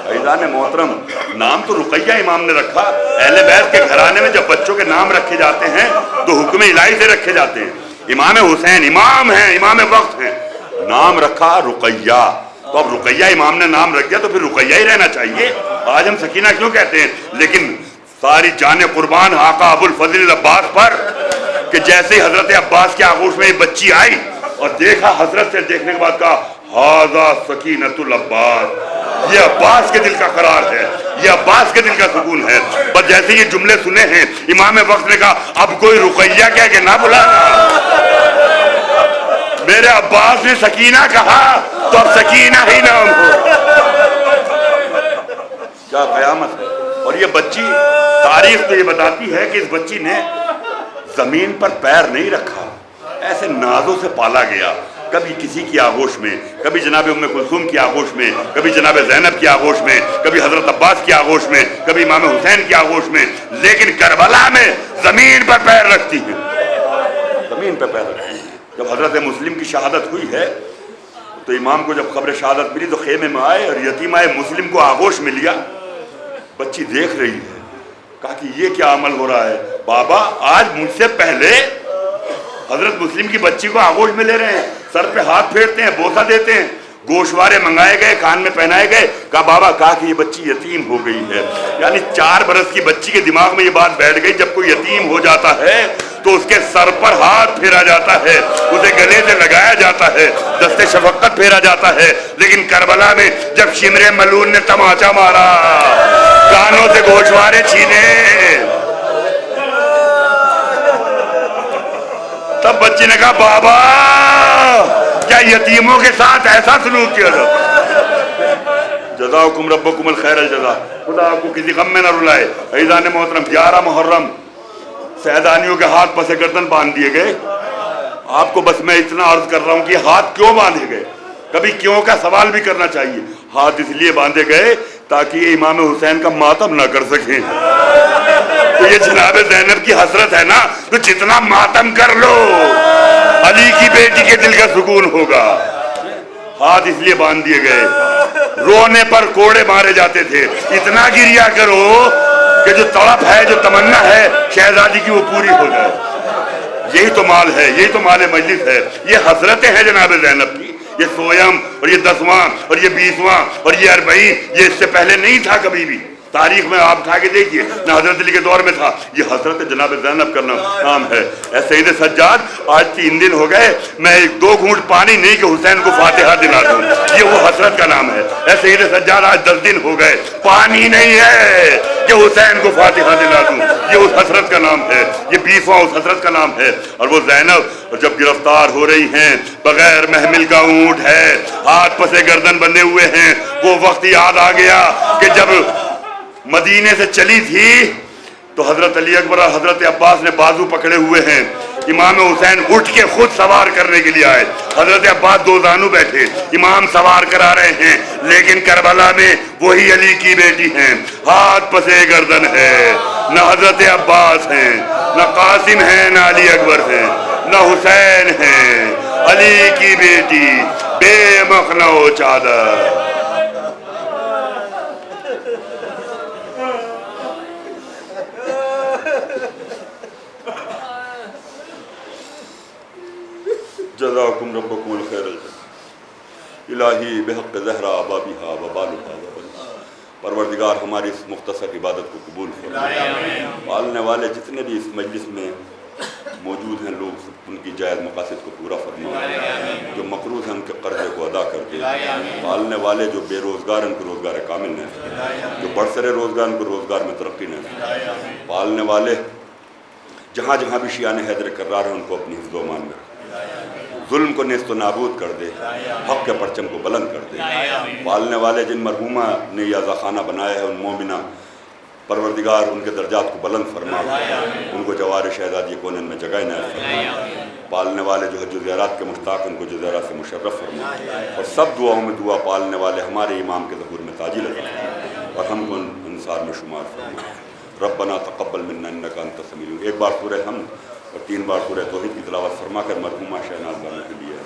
عزیزان محترم، نام تو رقیہ امام نے رکھا. اہل بیت کے گھرانے میں جب بچوں کے نام رکھے جاتے ہیں تو حکم الہی سے رکھے جاتے ہیں. امام حسین امام ہیں، امام وقت ہیں، نام رکھا رقیہ. تو اب رقیہ امام نے نام رکھ دیا تو پھر رقیہ ہی رہنا چاہیے. آج ہم سکینہ کیوں کہتے ہیں؟ لیکن ساری جان قربان آقا ابو الفضل عباس پر کہ جیسے ہی حضرت عباس کے آغوش میں یہ بچی آئی اور دیکھا، حضرت سے دیکھنے کے بعد کہا ھذا سکینۃ العباس، یہ عباس کے دل کا قرار ہے، یہ عباس کے دل کا سکون ہے. بس جیسے یہ جملے سنے ہیں امام وقت نے کہا اب کوئی رقیہ کہہ کے نہ بلانا، میرے عباس نے سکینہ کہا تو اب سکینہ ہی نام ہو. کیا قیامت ہے. اور یہ بچی، تاریخ تو یہ بتاتی ہے کہ اس بچی نے زمین پر پیر نہیں رکھا، ایسے نازوں سے پالا گیا. کبھی کسی کی آغوش میں، کبھی جناب ام کلثوم کی آغوش میں، کبھی جناب زینب کی آغوش میں، کبھی حضرت عباس کی آغوش میں، کبھی امام حسین کی آغوش میں. لیکن کربلا میں زمین پر پیر رکھتی ہیں، زمین پر پیر رکھتی ہیں. جب حضرت مسلم کی شہادت ہوئی ہے تو امام کو جب خبر شہادت ملی تو خیمے میں آئے اور یتیمہ مسلم کو آغوش میں لیا. بچی دیکھ رہی ہے، کہا کہ یہ کیا عمل ہو رہا ہے؟ بابا آج مجھ سے پہلے حضرت مسلم کی بچی کو آغوش میں لے رہے ہیں، سر پہ ہاتھ پھیرتے ہیں، بوسہ دیتے ہیں، گوشوارے منگائے گئے، کان میں پہنائے گئے. کہا بابا، کہا کہ یہ بچی یتیم ہو گئی ہے. یعنی 4 برس کی بچی کے دماغ میں یہ بات بیٹھ گئی جب کوئی یتیم ہو جاتا ہے تو اس کے سر پر ہاتھ پھیرا جاتا ہے، اسے گلے سے لگایا جاتا ہے، دست شفقت پھیرا جاتا ہے. لیکن کربلا میں جب شمر ملون نے تماچا مارا، کانوں سے گوشوارے چھینے، تب بچی نے کہا بابا کیا یتیموں کے ساتھ ایسا سلوک کیا جاتا؟ جزاکم ربکم الخیر الجزا. خدا آپ کو کسی غم میں نہ رلائے. عزیزان محترم، 11 محرم سیدانیوں کے ہاتھ پس گردن باندھ دیے گئے. آپ کو بس میں اتنا عرض کر رہا ہوں کہ ہاتھ کیوں باندھے گئے؟ کبھی کیوں کا سوال بھی کرنا چاہیے. ہاتھ اس لیے باندھے گئے تاکہ یہ امام حسین کا ماتم نہ کر سکیں. تو یہ جناب زینب کی حسرت ہے نا، تو جتنا ماتم کر لو علی کی بیٹی کے دل کا سکون ہوگا. ہاتھ اس لیے باندھ دیے گئے، رونے پر کوڑے مارے جاتے تھے. اتنا گریا کرو کہ جو تڑپ ہے، جو تمنا ہے شہزادی کی، وہ پوری ہو جائے. یہی تو مال ہے، یہی تو مال مجلس ہے. یہ حسرتیں ہیں جناب زینب کی. یہ سویم اور یہ 10واں اور یہ 20واں اور یہ 40، یہ اس سے پہلے نہیں تھا کبھی بھی. تاریخ میں آپ اٹھا کے دیکھیے، نہ حضرت علی کے دور میں تھا. یہ حضرت جناب زینب کا نام ہے. اے سید سجاد، آج 3 دن ہو گئے، میں 2 گھونٹ پانی نہیں کہ حسین کو فاتحہ دلا دوں، یہ وہ حسرت کا نام ہے. اے سید سجاد، آج 10 دن ہو گئے، پانی نہیں ہے کہ حسین کو فاتحہ دلا دوں، یہ اس حسرت کا نام ہے. یہ 20واں اس حسرت کا نام ہے. اور وہ زینب جب گرفتار ہو رہی ہیں، بغیر محمل کا اونٹ ہے، ہاتھ پسے گردن بندھے ہوئے ہیں، وہ وقت یاد آ گیا کہ جب مدینے سے چلی تھی تو حضرت علی اکبر اور حضرت عباس نے بازو پکڑے ہوئے ہیں. امام حسین اٹھ کے خود سوار کرنے کے لیے آئے. حضرت عباس دو زانو بیٹھے, امام سوار کرا رہے ہیں, لیکن کربلا میں وہی علی کی بیٹی ہیں. ہاتھ پسے گردن ہے, نہ حضرت عباس ہیں, نہ قاسم ہیں, نہ علی اکبر ہیں, نہ حسین ہیں. علی کی بیٹی بے مخنہ و چادر. جزاکم ربکم الخیر. الہی بحق زہرا بابیہا وبالہا وبنہا, پروردگار ہماری اس مختصر عبادت کو قبول فرمائے. پالنے والے جتنے بھی اس مجلس میں موجود ہیں لوگ, ان کی جائز مقاصد کو پورا فرمائے. جو مقروض ہیں ان کے قرضے کو ادا کر دے. پالنے والے جو بے روزگار ان کو روزگار کامل نہ, جو برسر روزگار ان کو روزگار میں ترقی نہ. پالنے والے جہاں جہاں بھی شیعان حیدر کرار ہیں ان کو اپنی حفظ و امان میں, ظلم کو نیست و نابود کر دے, حق کے پرچم کو بلند کر دے. پالنے والے جن مرحومہ نے یہ عزاخانہ بنایا ہے ان مومنہ, پروردگار ان کے درجات کو بلند فرما, ان کو جوار شہزادی کونین میں جگہ عنایت فرما. پالنے والے جو حج و زیارات کے مشتاق ان کو حج و زیارات سے مشرف فرما. اور سب دعاؤں میں دعا پالنے والے ہمارے امام کے ظہور میں تاجی لگا اور ہم کو انصار میں شمار فرما. ربنا تقبل منا انک انت السمیع العلیم. ایک بار سورہ حمد اور 3 بار سورہ توحید کی تلاوت فرما کر مرحومہ شہناز بانو کے لیے